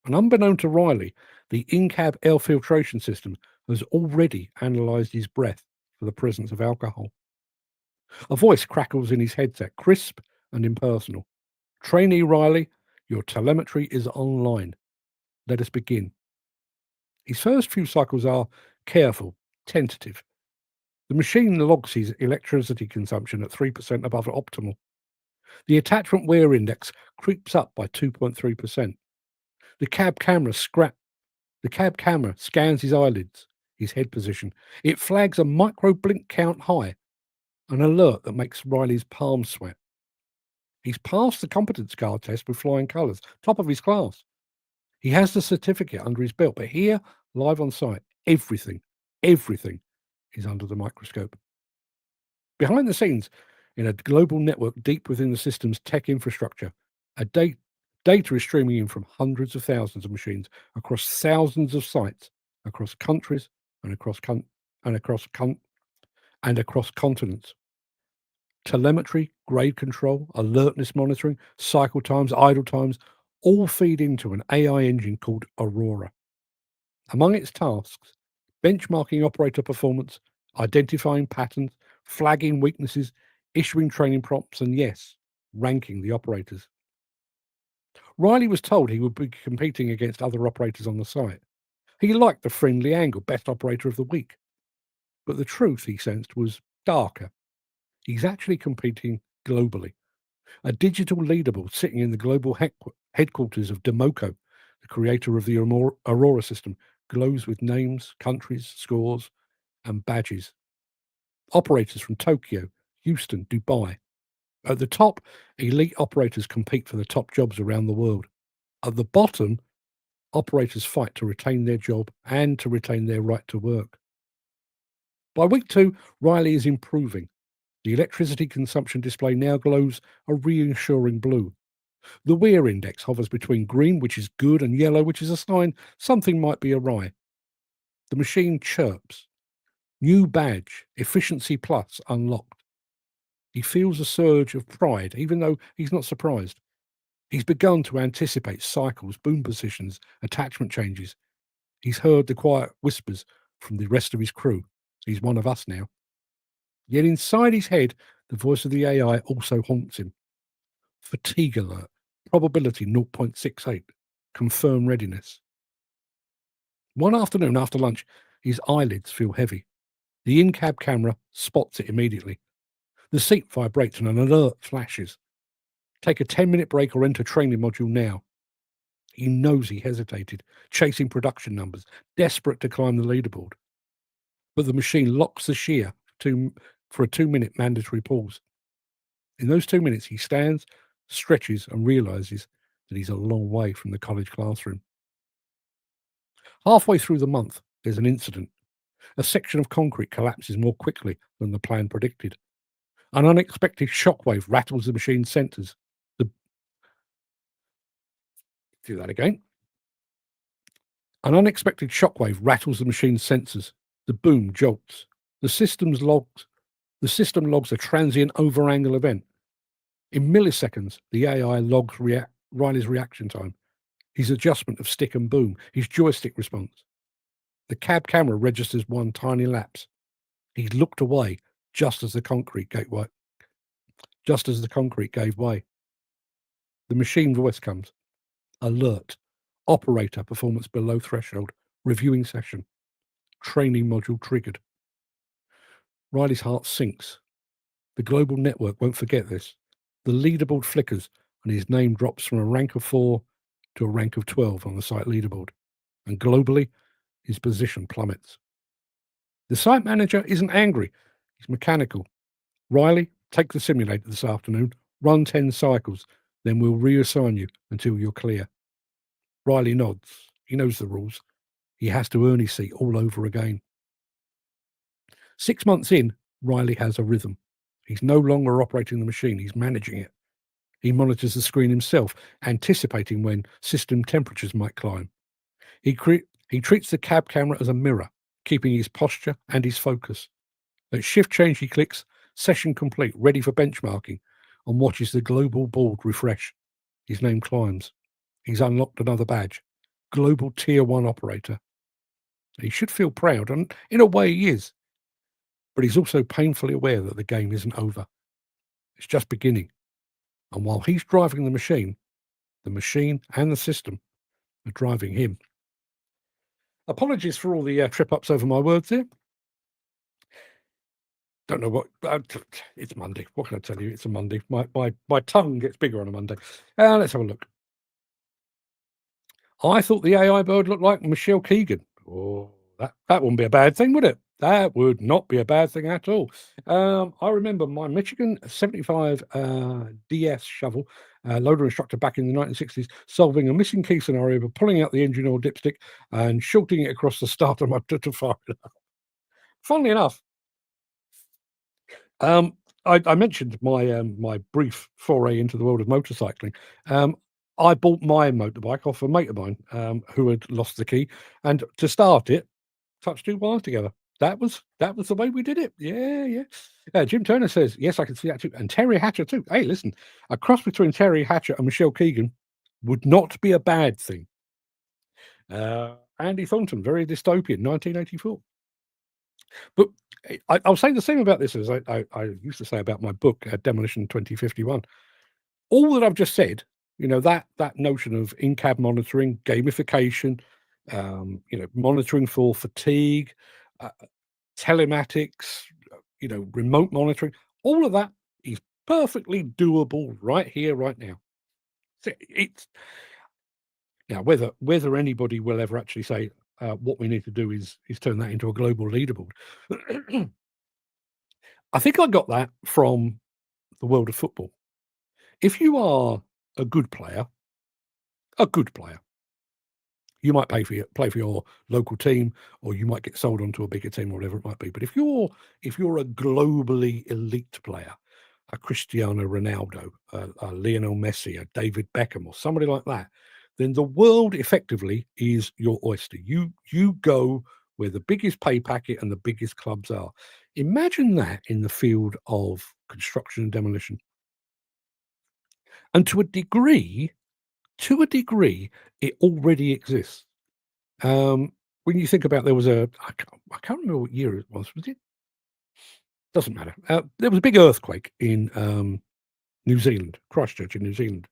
And unbeknown to Riley, the in-cab air filtration system has already analysed his breath for the presence of alcohol. A voice crackles in his headset, crisp and impersonal. Trainee Riley, your telemetry is online. Let us begin. His first few cycles are careful, tentative. The machine logs his electricity consumption at 3% above optimal. The attachment wear index creeps up by 2.3%. The cab camera scans his eyelids, his head position. It flags a micro blink count high, an alert that makes Riley's palms sweat. He's passed the competence card test with flying colours, top of his class. He has the certificate under his belt, but here, live on site, everything is under the microscope. Behind the scenes, in a global network deep within the system's tech infrastructure, data is streaming in from hundreds of thousands of machines across thousands of sites, across countries and across continents. Telemetry, grade control, alertness monitoring, cycle times, idle times, all feed into an AI engine called Aurora. Among its tasks, benchmarking operator performance, identifying patterns, flagging weaknesses, issuing training prompts, and yes, ranking the operators. Riley was told he would be competing against other operators on the site. He liked the friendly angle, best operator of the week. But the truth, he sensed, was darker. He's actually competing globally. A digital leaderboard sitting in the global headquarters of Democo, the creator of the Aurora system, glows with names, countries, scores, and badges. Operators from Tokyo, Houston, Dubai. At the top, elite operators compete for the top jobs around the world. At the bottom, operators fight to retain their job and to retain their right to work. By week 2, Riley is improving. The electricity consumption display now glows a reassuring blue. The wear index hovers between green, which is good, and yellow, which is a sign something might be awry. The machine chirps. New badge, Efficiency Plus, unlocked. He feels a surge of pride, even though he's not surprised. He's begun to anticipate cycles, boom positions, attachment changes. He's heard the quiet whispers from the rest of his crew. He's one of us now. Yet inside his head, the voice of the AI also haunts him. Fatigue alert, probability 0.68, confirm readiness. One afternoon after lunch, his eyelids feel heavy. The in-cab camera spots it immediately. The seat vibrates and an alert flashes. Take a 10-minute break or enter training module now. He knows he hesitated, chasing production numbers, desperate to climb the leaderboard. But the machine locks the shear for a 2-minute mandatory pause. In those 2 minutes, he stands, stretches, and realizes that he's a long way from the college classroom. Halfway through the month, there's an incident. A section of concrete collapses more quickly than the plan predicted. An unexpected shockwave rattles the machine's sensors. Do that again. An unexpected shockwave rattles the machine's sensors. The boom jolts. The system logs a transient overangle event. In milliseconds, the AI logs Riley's reaction time, his adjustment of stick and boom, his joystick response. The cab camera registers one tiny lapse. He looked away just as the concrete gave way. The machine voice comes. Alert. Operator performance below threshold. Reviewing session. Training module triggered. Riley's heart sinks. The global network won't forget this. The leaderboard flickers and his name drops from a rank of 4 to a rank of 12 on the site leaderboard. And globally, his position plummets. The site manager isn't angry. He's mechanical. Riley, take the simulator this afternoon, run 10 cycles, then we'll reassign you until you're clear. Riley nods. He knows the rules. He has to earn his seat all over again. 6 months in, Riley has a rhythm. He's no longer operating the machine. He's managing it. He monitors the screen himself, anticipating when system temperatures might climb. He treats the cab camera as a mirror, keeping his posture and his focus. At shift change, he clicks session complete, ready for benchmarking, and watches the global board refresh. His name climbs. He's unlocked another badge, Global Tier 1 Operator. He should feel proud, and in a way he is. But he's also painfully aware that the game isn't over. It's just beginning. And while he's driving the machine and the system are driving him. Apologies for all the trip-ups over my words here. Don't know what... it's Monday. What can I tell you? It's a Monday. My tongue gets bigger on a Monday. Let's have a look. I thought the AI bird looked like Michelle Keegan. Oh, that wouldn't be a bad thing, would it? That would not be a bad thing at all. I remember my Michigan 75 DS shovel loader instructor back in the 1960s solving a missing key scenario by pulling out the engine oil dipstick and shorting it across the starter motor to fire it up. Funnily enough, I mentioned my brief foray into the world of motorcycling. I bought my motorbike off a mate of mine who had lost the key, and to start it, touched 2 wires together. That was the way we did it. Yeah. Jim Turner says, yes, I can see that too. And Terry Hatcher too. Hey, listen, a cross between Terry Hatcher and Michelle Keegan would not be a bad thing. Andy Thornton, very dystopian, 1984. But I'll say the same about this as I used to say about my book, Demolition 2051. All that I've just said, that notion of in-cab monitoring, gamification, monitoring for fatigue, telematics, remote monitoring, all of that is perfectly doable right here, right now. It's now whether anybody will ever actually say what we need to do is turn that into a global leaderboard. I think I got that from the world of football. If you are a good player, you might play for your local team, or you might get sold onto a bigger team, or whatever it might be. But if you're a globally elite player, a Cristiano Ronaldo, a Lionel Messi, a David Beckham, or somebody like that, then the world effectively is your oyster. You go where the biggest pay packet and the biggest clubs are. Imagine that in the field of construction and demolition. And to a degree, it already exists. When you think about, there was I can't remember what year it was it? Doesn't matter. There was a big earthquake in New Zealand, Christchurch in New Zealand.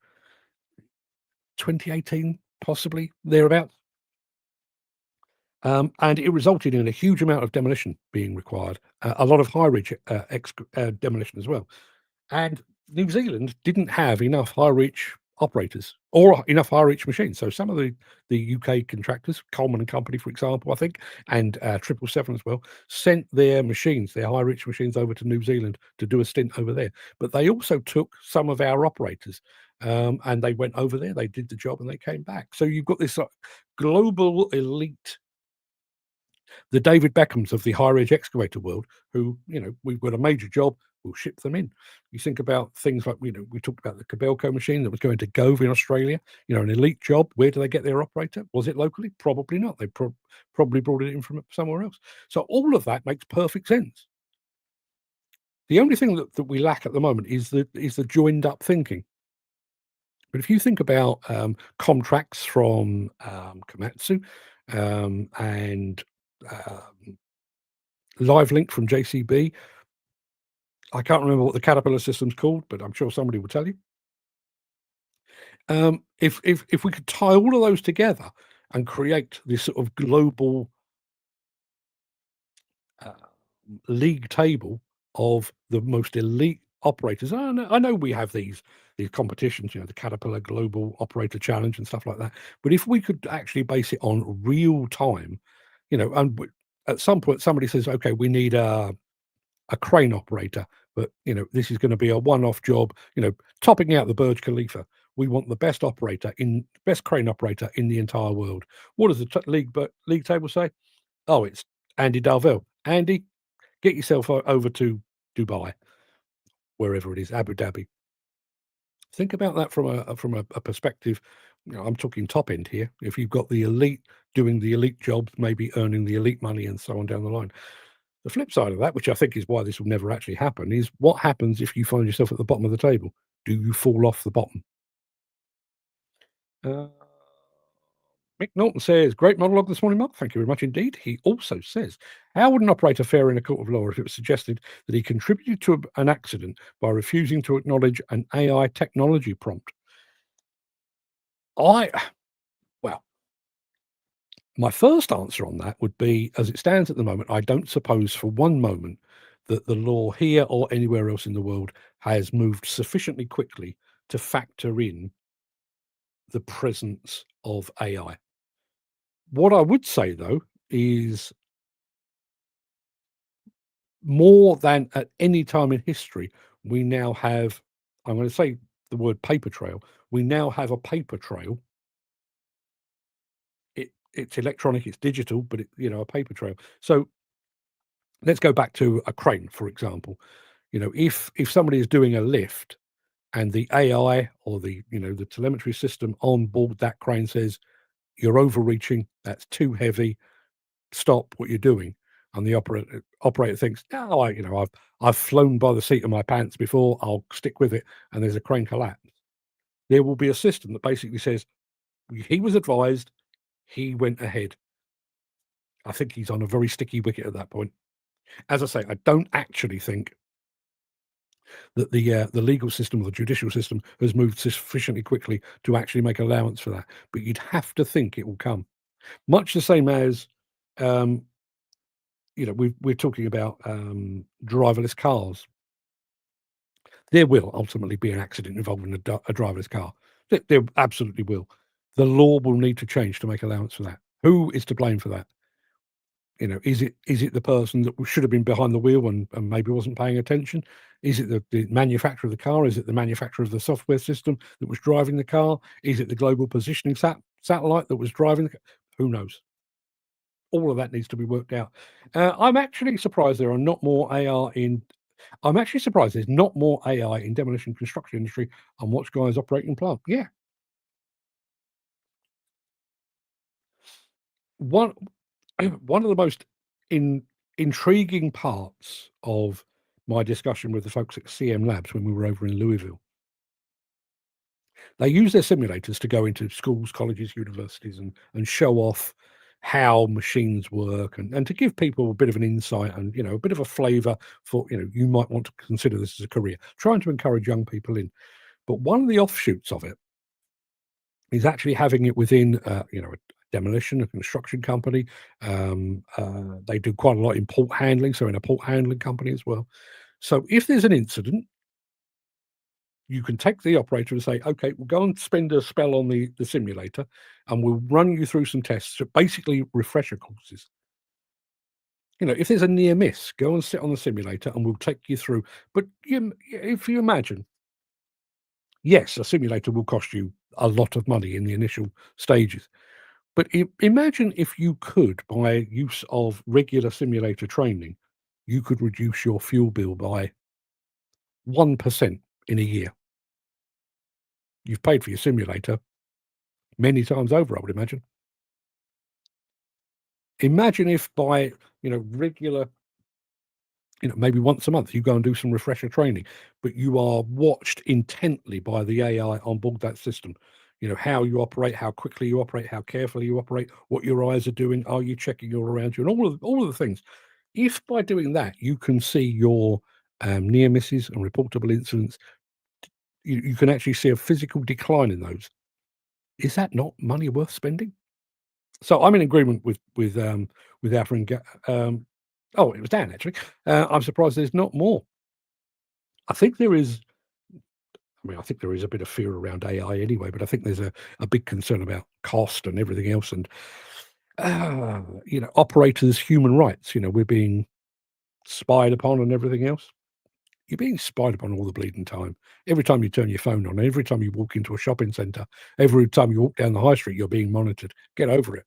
2018, possibly, thereabouts. And it resulted in a huge amount of demolition being required, a lot of high-ridge demolition as well. And New Zealand didn't have enough high-reach operators or enough high-reach machines. So some of the UK contractors, Coleman and Company, for example, I think, and 777 as well, sent their machines, their high-reach machines, over to New Zealand to do a stint over there. But they also took some of our operators, and they went over there, they did the job, and they came back. So you've got this global elite, the David Beckhams of the high-reach excavator world, who, we've got a major job, we'll ship them in. You think about things like, we talked about the Cabelco machine that was going to Gove in Australia, an elite job. Where do they get their operator? Was it locally? Probably not. They probably brought it in from somewhere else. So all of that makes perfect sense. The only thing that we lack at the moment is the joined up thinking. But if you think about contracts from Komatsu and LiveLink from JCB, I can't remember what the Caterpillar system's called, but I'm sure somebody will tell you. If we could tie all of those together and create this sort of global league table of the most elite operators. I know we have these competitions, the Caterpillar Global Operator Challenge and stuff like that. But if we could actually base it on real time, and at some point somebody says, okay, we need a crane operator, but this is going to be a one-off job, topping out the Burj Khalifa. We want the best crane operator in the entire world. What does the league table say? Oh, it's Andy Darvell. Andy, get yourself over to Dubai, wherever it is, Abu Dhabi. Think about that from a perspective. I'm talking top end here. If you've got the elite doing the elite jobs, maybe earning the elite money and so on down the line. The flip side of that, which I think is why this will never actually happen, is what happens if you find yourself at the bottom of the table? Do you fall off the bottom? Mick Norton says, great monologue this morning, Mark. Thank you very much indeed. He also says, how would an operator fare in a court of law if it was suggested that he contributed to an accident by refusing to acknowledge an AI technology prompt? My first answer on that would be, as it stands at the moment, I don't suppose for one moment that the law here or anywhere else in the world has moved sufficiently quickly to factor in the presence of AI. What I would say, though, is more than at any time in history, we now have, I'm going to say the word paper trail, we now have a paper trail. It's electronic, it's digital, but a paper trail. So let's go back to a crane, for example. If somebody is doing a lift and the AI or the telemetry system on board that crane says, you're overreaching, that's too heavy, stop what you're doing. And the operator thinks, no, I've flown by the seat of my pants before, I'll stick with it, and there's a crane collapse. There will be a system that basically says, he was advised, he went ahead. I think he's on a very sticky wicket at that point. As I say, I don't actually think that the legal system or the judicial system has moved sufficiently quickly to actually make allowance for that. But you'd have to think it will come. Much the same as, we're talking about driverless cars. There will ultimately be an accident involving a driverless car. There absolutely will. The law will need to change to make allowance for that. Who is to blame for that? Is it the person that should have been behind the wheel and maybe wasn't paying attention? Is it the manufacturer of the car? Is it the manufacturer of the software system that was driving the car? Is it the global positioning satellite that was driving the car? Who knows? All of that needs to be worked out. I'm actually surprised there are not more AI in. I'm actually surprised there's not more AI in demolition construction industry and watch guys operating plant. Yeah. One of the most intriguing parts of my discussion with the folks at CM Labs when we were over in Louisville, they use their simulators to go into schools, colleges, universities, and show off how machines work and to give people a bit of an insight and a bit of a flavor for you might want to consider this as a career, trying to encourage young people in. But one of the offshoots of it is actually having it within a demolition, a construction company. They do quite a lot in port handling, so in a port handling company as well. So if there's an incident, you can take the operator and say, okay, we'll go and spend a spell on the simulator, and we'll run you through some tests, basically refresher courses. If there's a near miss, go and sit on the simulator and we'll take you through. But if you imagine, yes, a simulator will cost you a lot of money in the initial stages. But imagine if you could, by use of regular simulator training, you could reduce your fuel bill by 1% in a year. You've paid for your simulator many times over, I would imagine. Imagine if by, regular, maybe once a month you go and do some refresher training, but you are watched intently by the AI on board that system. How you operate, how quickly you operate, how carefully you operate, what your eyes are doing, are you checking all around you, and all of the things. If by doing that you can see your near misses and reportable incidents, you can actually see a physical decline in those. Is that not money worth spending? So I'm in agreement with our friend. Oh, it was Dan actually. I'm surprised there's not more. I think there is. I think there is a bit of fear around AI anyway, but I think there's a big concern about cost and everything else, and operators' human rights. We're being spied upon and everything else. You're being spied upon all the bleeding time. Every time you turn your phone on, every time you walk into a shopping centre, every time you walk down the high street, you're being monitored. Get over it.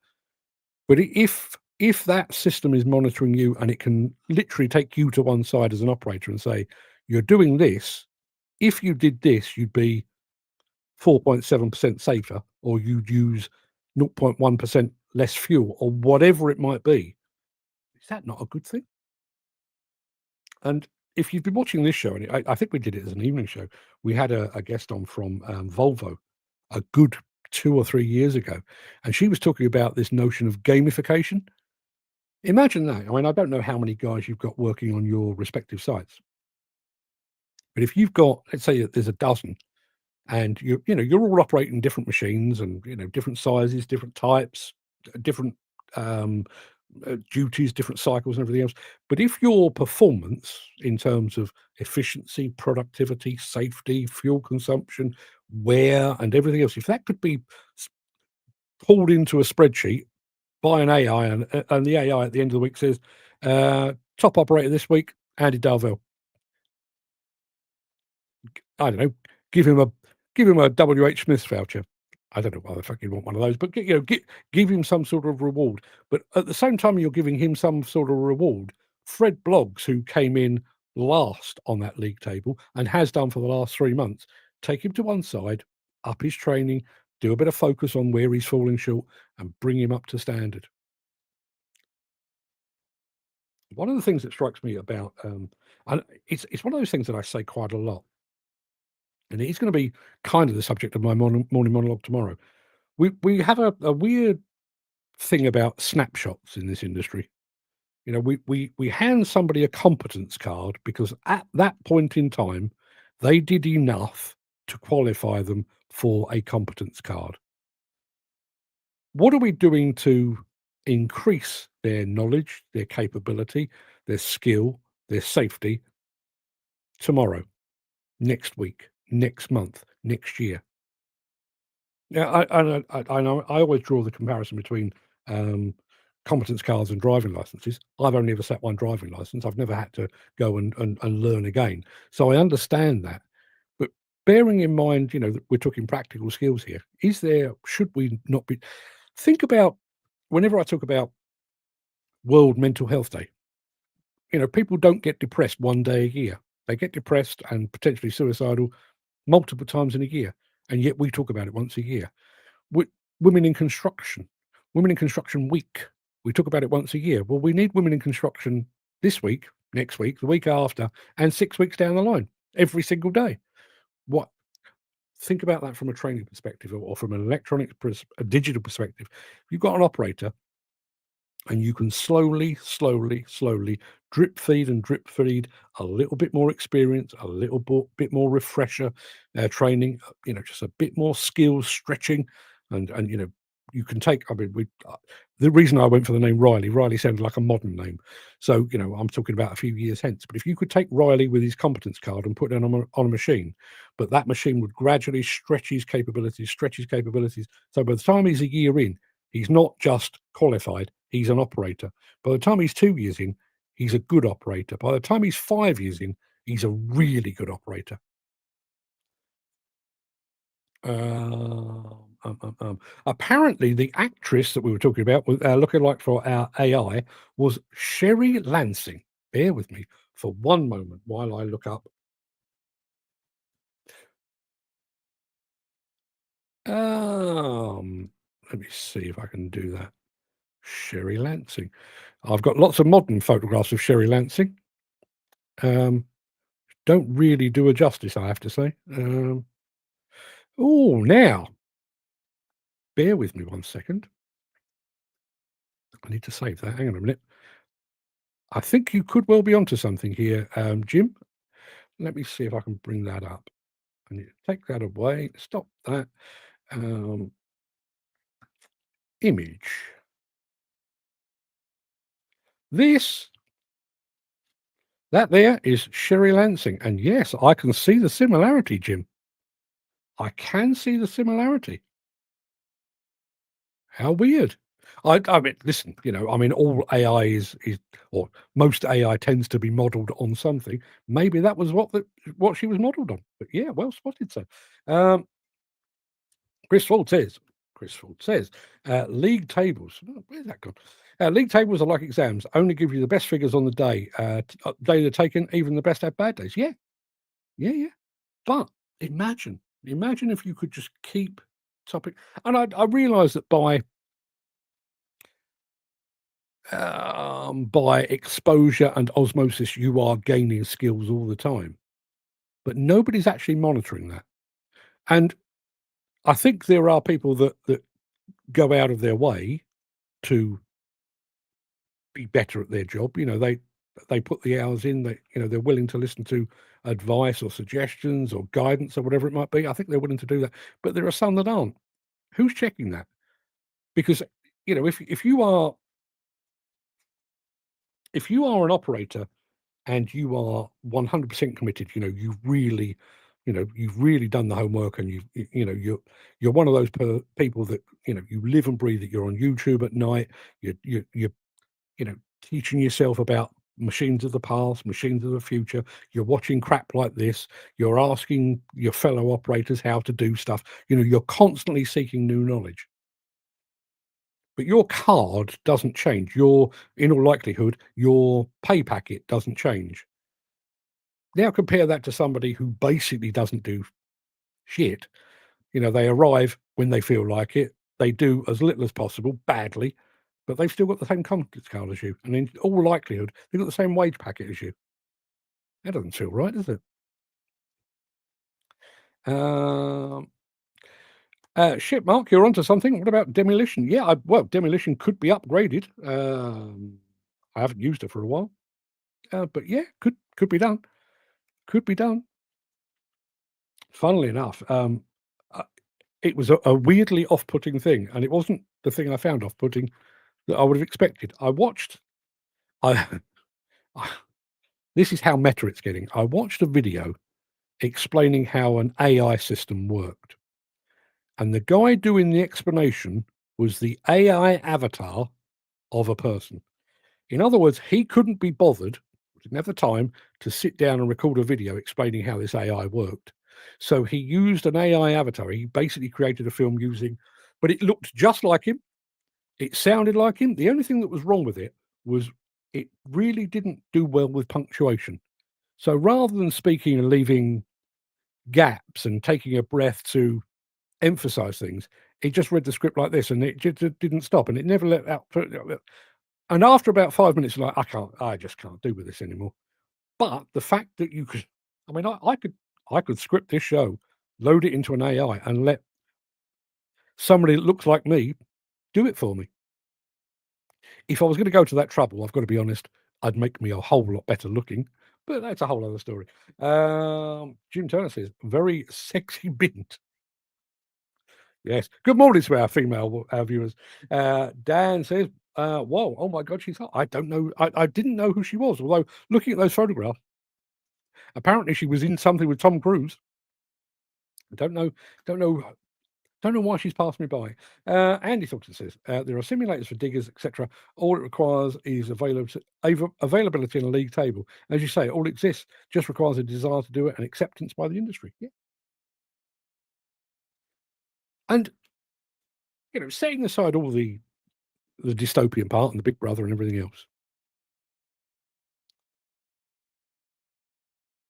But if that system is monitoring you and it can literally take you to one side as an operator and say, you're doing this, if you did this, you'd be 4.7% safer, or you'd use 0.1% less fuel, or whatever it might be, is that not a good thing? And if you've been watching this show, and I think we did it as an evening show, we had a guest on from Volvo a good 2 or 3 years ago, and she was talking about this notion of gamification. Imagine that. I don't know how many guys you've got working on your respective sites, but if you've got, let's say that there's a dozen, and you're all operating different machines and different sizes, different types, different duties, different cycles, and everything else. But if your performance in terms of efficiency, productivity, safety, fuel consumption, wear, and everything else, if that could be pulled into a spreadsheet by an AI, and the AI at the end of the week says, top operator this week, Andy Darvell. I don't know, give him a WH Smith voucher. I don't know why the fuck you want one of those, but give him some sort of reward. But at the same time, you're giving him some sort of reward. Fred Bloggs, who came in last on that league table and has done for the last 3 months, take him to one side, up his training, do a bit of focus on where he's falling short, and bring him up to standard. One of the things that strikes me about, and it's one of those things that I say quite a lot, and it's going to be kind of the subject of my morning monologue tomorrow. We have a weird thing about snapshots in this industry. We hand somebody a competence card because at that point in time, they did enough to qualify them for a competence card. What are we doing to increase their knowledge, their capability, their skill, their safety tomorrow, next week, next month, next year? Yeah, I know. I always draw the comparison between competence cards and driving licenses. I've only ever sat one driving license. I've never had to go and learn again. So I understand that. But bearing in mind, that we're talking practical skills here, should we not be? Think about, whenever I talk about World Mental Health Day, people don't get depressed one day a year. They get depressed and potentially suicidal multiple times in a year. And yet we talk about it once a year. Women in Construction Week, we talk about it once a year. Well, we need women in construction this week, next week, the week after, and 6 weeks down the line, every single day. Think about that from a training perspective, or from an a digital perspective. You've got an operator, and you can slowly drip feed a little bit more experience, a little bit more refresher training, just a bit more skills stretching, and you can take. I mean, the reason I went for the name Riley sounded like a modern name. So I'm talking about a few years hence. But if you could take Riley with his competence card and put it on a machine, but that machine would gradually stretch his capabilities. So by the time he's a year in, he's not just qualified; he's an operator. By the time he's 2 years in, he's a good operator. By the time he's 5 years in, he's a really good operator. Apparently, the actress that we were talking about, looking like for our AI, was Sherry Lansing. Bear with me for one moment while I look up. Let me see if I can do that. Sherry Lansing. I've got lots of modern photographs of Sherry Lansing. Don't really do her justice, I have to say. Now, bear with me 1 second. I need to save that. Hang on a minute. I think you could well be onto something here, Jim. Let me see if I can bring that up. I need to take that away. Stop that. Image. That there is Sherry Lansing. And yes, I can see the similarity, Jim. I can see the similarity. How weird. I mean, listen, all AI is, or most AI tends to be modeled on something. Maybe that was what she was modeled on. But yeah, well spotted, sir. Chris Ford says, league tables. Where's that gone? League tables are like exams, only give you the best figures on the day. Day they're taken, even the best have bad days. Yeah. But imagine if you could just keep topic. And I realise that by exposure and osmosis, you are gaining skills all the time. But nobody's actually monitoring that. And I think there are people that go out of their way to be better at their job. They put the hours in. They're willing to listen to advice or suggestions or guidance or whatever it might be. I think they're willing to do that. But there are some that aren't. Who's checking that? Because if you are an operator and you are 100% committed, you've really done the homework, and you're one of those people that you live and breathe it. You're on YouTube at night. You're teaching yourself about machines of the past, machines of the future. You're watching crap like this. You're asking your fellow operators how to do stuff. You're constantly seeking new knowledge. But your card doesn't change. In all likelihood, your pay packet doesn't change. Now compare that to somebody who basically doesn't do shit. They arrive when they feel like it. They do as little as possible, badly, but they've still got the same competence card as you. And in all likelihood, they've got the same wage packet as you. That doesn't feel right, does it? Shit, Mark, you're onto something. What about Demolition? Yeah, Demolition could be upgraded. I haven't used it for a while. But yeah, could be done. Could be done. Funnily enough, it was a weirdly off-putting thing, and it wasn't the thing I found off-putting that I would have expected. This is how meta it's getting. I watched a video explaining how an AI system worked, and the guy doing the explanation was the AI avatar of a person. In other words, he couldn't be bothered, didn't have the time to sit down and record a video explaining how this AI worked. So he used an AI avatar. He basically created a film but it looked just like him. It sounded like him. The only thing that was wrong with it was it really didn't do well with punctuation. So rather than speaking and leaving gaps and taking a breath to emphasize things, it just read the script like this, and it just didn't stop, and it never let out. And after about 5 minutes, like, I just can't do with this anymore. But the fact that you could, I could script this show, load it into an AI, and let somebody that looks like me do it for me. If I was going to go to that trouble, I've got to be honest, I'd make me a whole lot better looking, but that's a whole other story. Jim Turner says, very sexy bint. Yes. Good morning to our female viewers. Dan says, whoa, oh my God, she's hot. I don't know. I didn't know who she was, although looking at those photographs, apparently she was in something with Tom Cruise. I don't know why she's passed me by. Andy Thornton says, there are simulators for diggers, etc. All it requires is availability in a league table. As you say, it all exists, just requires a desire to do it and acceptance by the industry. Yeah. And, setting aside all the dystopian part and the Big Brother and everything else,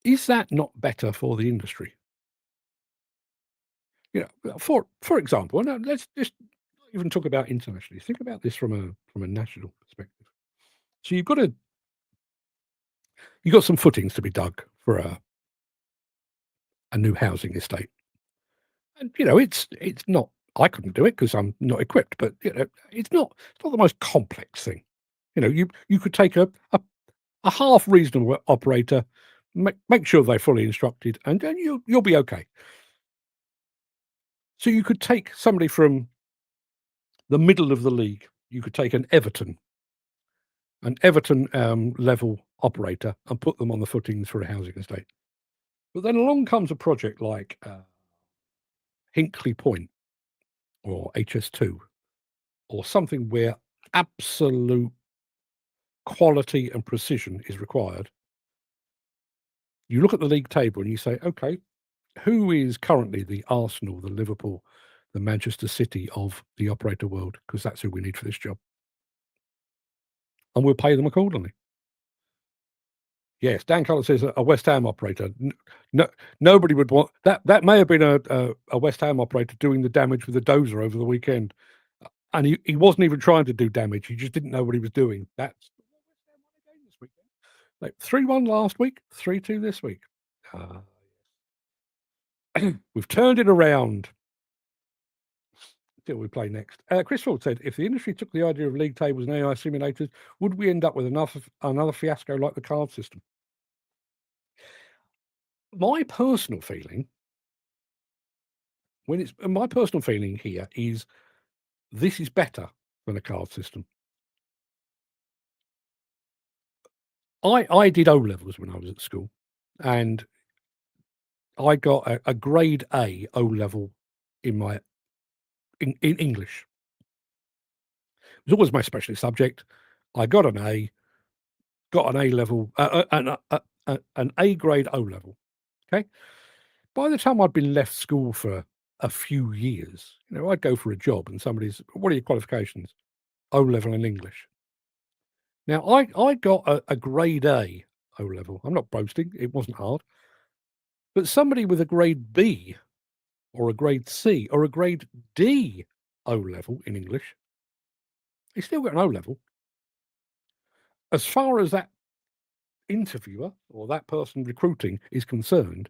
is that not better for the industry? For example, and let's just even talk about internationally. Think about this from a national perspective. So you've got some footings to be dug for a new housing estate, and it's not. I couldn't do it because I'm not equipped, but it's not the most complex thing. You could take a half reasonable operator, make sure they're fully instructed, and you'll be okay. So you could take somebody from the middle of the league. You could take an Everton level operator and put them on the footings for a housing estate. But then along comes a project like Hinkley Point or HS2 or something where absolute quality and precision is required. You look at the league table and you say, okay, who is currently the Arsenal, the Liverpool, the Manchester City of the operator world? Because that's who we need for this job. And we'll pay them accordingly. Yes, Dan Cullen says a West Ham operator. No, nobody would want that. That may have been a West Ham operator doing the damage with a dozer over the weekend, and he wasn't even trying to do damage. He just didn't know what he was doing. That's like 3-1 last week, 3-2 this week. We've turned it around. Till we play next. Chris Ford said, if the industry took the idea of league tables and AI simulators, would we end up with another fiasco like the card system? My personal feeling here is this is better than a card system. I did O levels when I was at school, and I got a grade A O level in English. It was always my specialist subject. I got an A level, an A grade O level. Okay. By the time I'd been left school for a few years, I'd go for a job and somebody's, what are your qualifications? O level in English. Now I got a grade A O level. I'm not boasting. It wasn't hard. But somebody with a grade B or a grade C or a grade D O level in English, they still got an O level. As far as that interviewer or that person recruiting is concerned,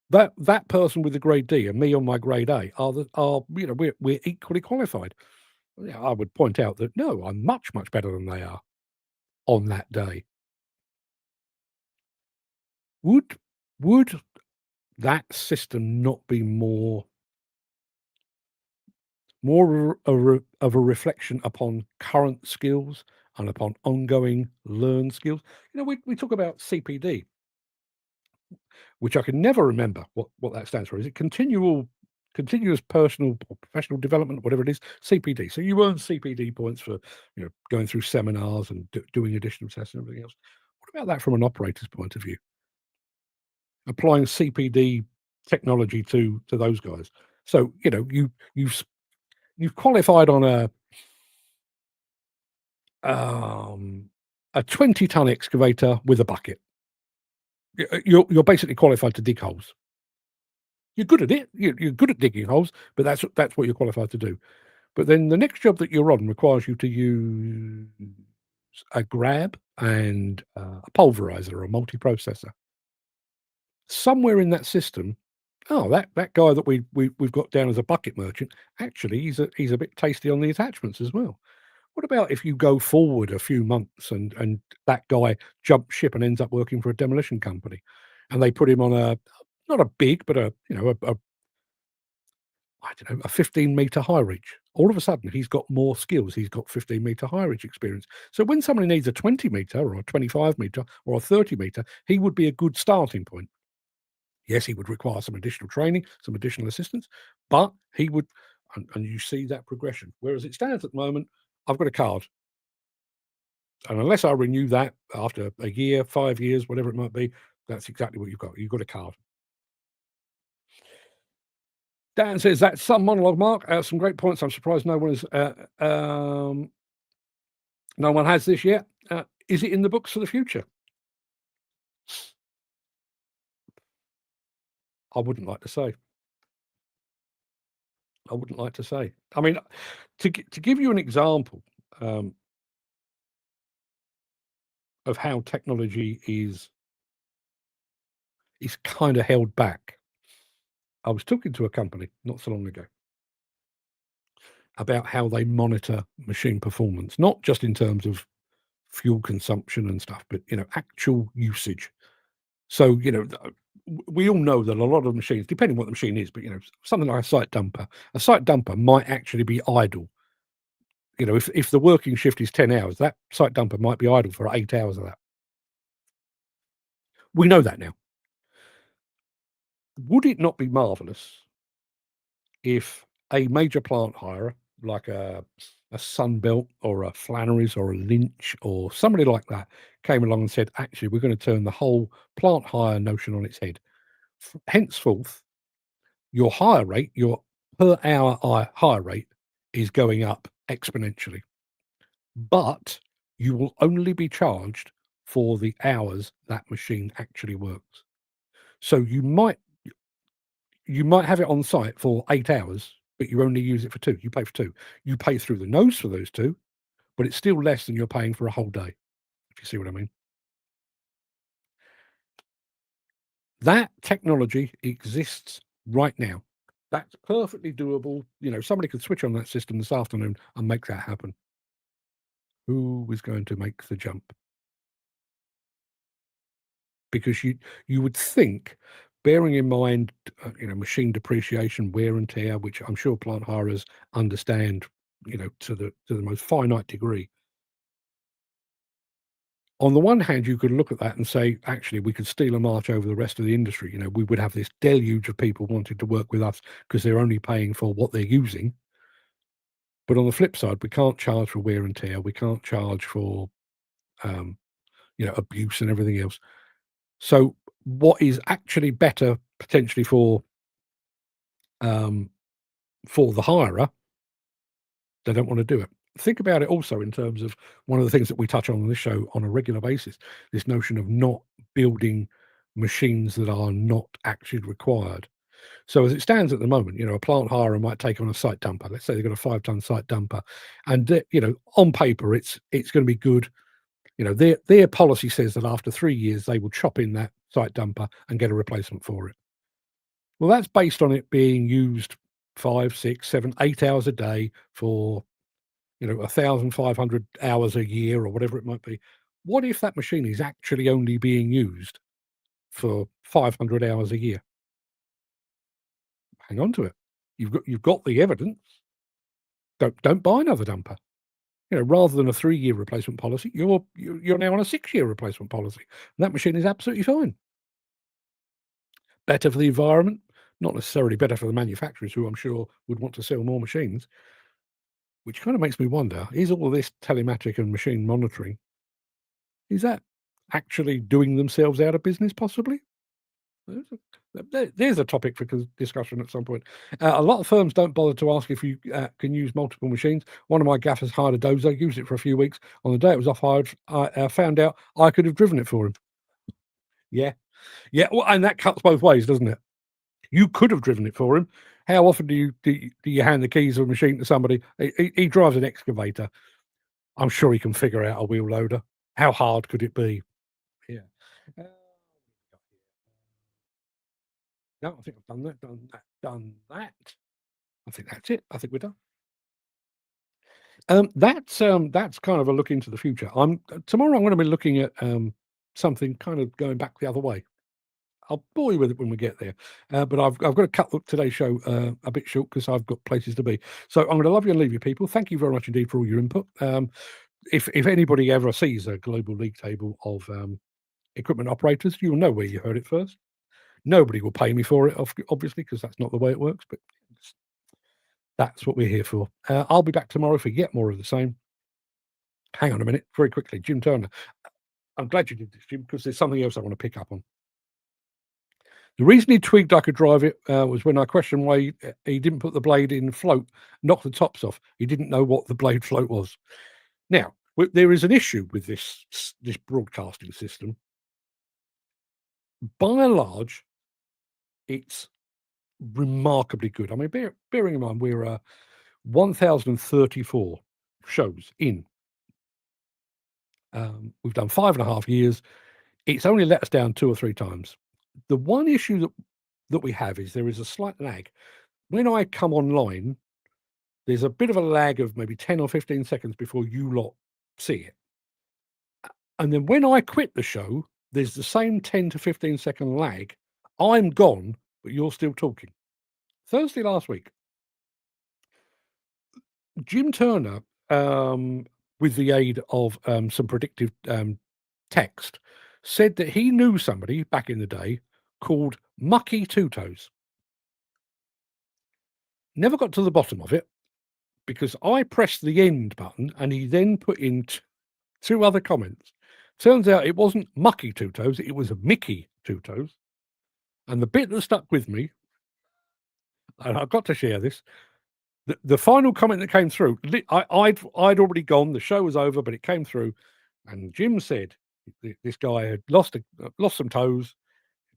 that person with the grade D and me on my grade A we're equally qualified. Yeah, I would point out that no, I'm much better than they are on that day. Would that system not be more of a reflection upon current skills and upon ongoing learned skills? We talk about CPD, which I can never remember what that stands for. Is it continuous personal or professional development, whatever it is? CPD. So you earn CPD points for going through seminars and doing additional tests and everything else. What about that from an operator's point of view? Applying CPD technology to those guys. So you've qualified on a 20-ton excavator with a bucket. You're basically qualified to dig holes. You're good at it. You're good at digging holes, but that's what you're qualified to do. But then the next job that you're on requires you to use a grab and a pulverizer or a multiprocessor. Somewhere in that system, that guy that we've got down as a bucket merchant, actually he's a bit tasty on the attachments as well. What about if you go forward a few months and that guy jumps ship and ends up working for a demolition company, and they put him on not a big, but I don't know, a 15-meter high reach. All of a sudden, he's got more skills. He's got 15-meter high reach experience. So when somebody needs a 20-meter or a 25-meter or a 30-meter, he would be a good starting point. Yes, he would require some additional training, some additional assistance, but he would, and you see that progression. Whereas it stands at the moment, I've got a card. And unless I renew that after a year, 5 years, whatever it might be, that's exactly what you've got. You've got a card. Dan says, that's some monologue, Mark. Some great points. I'm surprised no one has this yet. Is it in the books for the future? I wouldn't like to say. I wouldn't like to say. I mean, to give you an example of how technology is kind of held back. I was talking to a company not so long ago about how they monitor machine performance, not just in terms of fuel consumption and stuff, but, actual usage. So, we all know that a lot of machines, depending on what the machine is, but, something like a site dumper might actually be idle. If the working shift is 10 hours, that site dumper might be idle for 8 hours of that. We know that now. Would it not be marvelous if a major plant hirer, like a Sunbelt or a Flannery's or a Lynch or somebody like that, came along and said, actually, we're going to turn the whole plant hire notion on its head. Henceforth, your hire rate, your per hour hire rate is going up exponentially. But you will only be charged for the hours that machine actually works. So you might have it on site for 8 hours, but you only use it for 2. You pay for 2. You pay through the nose for those 2, but it's still less than you're paying for a whole day, if you see what I mean. That technology exists right now. That's perfectly doable. Somebody could switch on that system this afternoon and make that happen. Who is going to make the jump? Because you would think, bearing in mind, machine depreciation, wear and tear, which I'm sure plant hirers understand, to the most finite degree. On the one hand, you could look at that and say, actually, we could steal a march over the rest of the industry. We would have this deluge of people wanting to work with us because they're only paying for what they're using. But on the flip side, we can't charge for wear and tear. We can't charge for, abuse and everything else. So what is actually better potentially for the hirer, they don't want to do it. Think about it also in terms of one of the things that we touch on this show on a regular basis, this notion of not building machines that are not actually required. So as it stands at the moment, a plant hirer might take on a site dumper. Let's say they've got a 5-ton site dumper, and on paper it's going to be good. Their policy says that after 3 years they will chop in that site dumper and get a replacement for it. Well, that's based on it being used 5, 6, 7, 8 hours a day for 1,500 hours a year or whatever it might be. What if that machine is actually only being used for 500 hours a year? Hang on to it. You've got the evidence. Don't buy another dumper. Rather than a 3-year replacement policy, you're now on a 6-year replacement policy. And that machine is absolutely fine. Better for the environment, not necessarily better for the manufacturers, who I'm sure would want to sell more machines. Which kind of makes me wonder, is all this telematic and machine monitoring, is that actually doing themselves out of business possibly? There's a topic for discussion at some point. A lot of firms don't bother to ask if you can use multiple machines. One of my gaffers hired a dozer, used it for a few weeks. On the day it was off-hired, I found out I could have driven it for him. Yeah. Well, and that cuts both ways, doesn't it? You could have driven it for him. How often do you hand the keys of a machine to somebody? He drives an excavator. I'm sure he can figure out a wheel loader. How hard could it be? Yeah. No, I think I've done that. I think that's it. I think we're done. That's kind of a look into the future. Tomorrow I'm going to be looking at something kind of going back the other way. I'll bore you with it when we get there. But I've got to cut today's show a bit short because I've got places to be. So I'm going to love you and leave you, people. Thank you very much indeed for all your input. If anybody ever sees a global league table of equipment operators, you'll know where you heard it first. Nobody will pay me for it, obviously, because that's not the way it works. But that's what we're here for. I'll be back tomorrow for yet more of the same. Hang on a minute, very quickly. Jim Turner. I'm glad you did this, Jim, because there's something else I want to pick up on. The reason he twigged I could drive it was when I questioned why he didn't put the blade in float, knock the tops off. He didn't know what the blade float was. Now, there is an issue with this broadcasting system. By and large, it's remarkably good. I mean, bearing in mind we're 1,034 shows in. We've done 5.5 years. It's only let us down 2 or 3 times. The one issue that we have is there is a slight lag. When I come online, there's a bit of a lag of maybe 10 or 15 seconds before you lot see it. And then when I quit the show, there's the same 10 to 15 second lag. I'm gone, but you're still talking. Thursday last week, Jim Turner, with the aid of some predictive text, said that he knew somebody back in the day called Mucky Two Toes. Never got to the bottom of it because I pressed the end button and he then put in 2 other comments. Turns out it wasn't Mucky Two Toes, it was Mickey Two Toes. And the bit that stuck with me, and I've got to share this, the final comment that came through, I'd already gone, the show was over, but it came through, and Jim said this guy had lost some toes.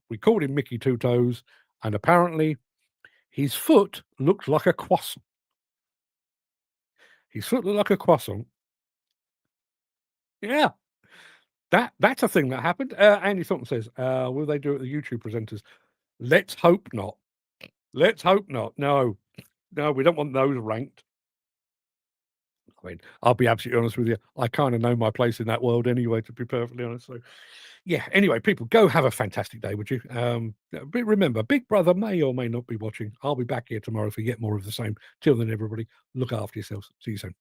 We called him Mickey Two Toes, and apparently his foot looked like a croissant. His foot looked like a croissant. Yeah. That's a thing that happened. Andy Thornton says, will they do it with the YouTube presenters? Let's hope not. Let's hope not. No, we don't want those ranked. I mean, I'll be absolutely honest with you. I kind of know my place in that world anyway, to be perfectly honest. So, yeah, anyway, people, go have a fantastic day, would you? But remember, Big Brother may or may not be watching. I'll be back here tomorrow for yet more of the same. Till then, everybody, look after yourselves. See you soon.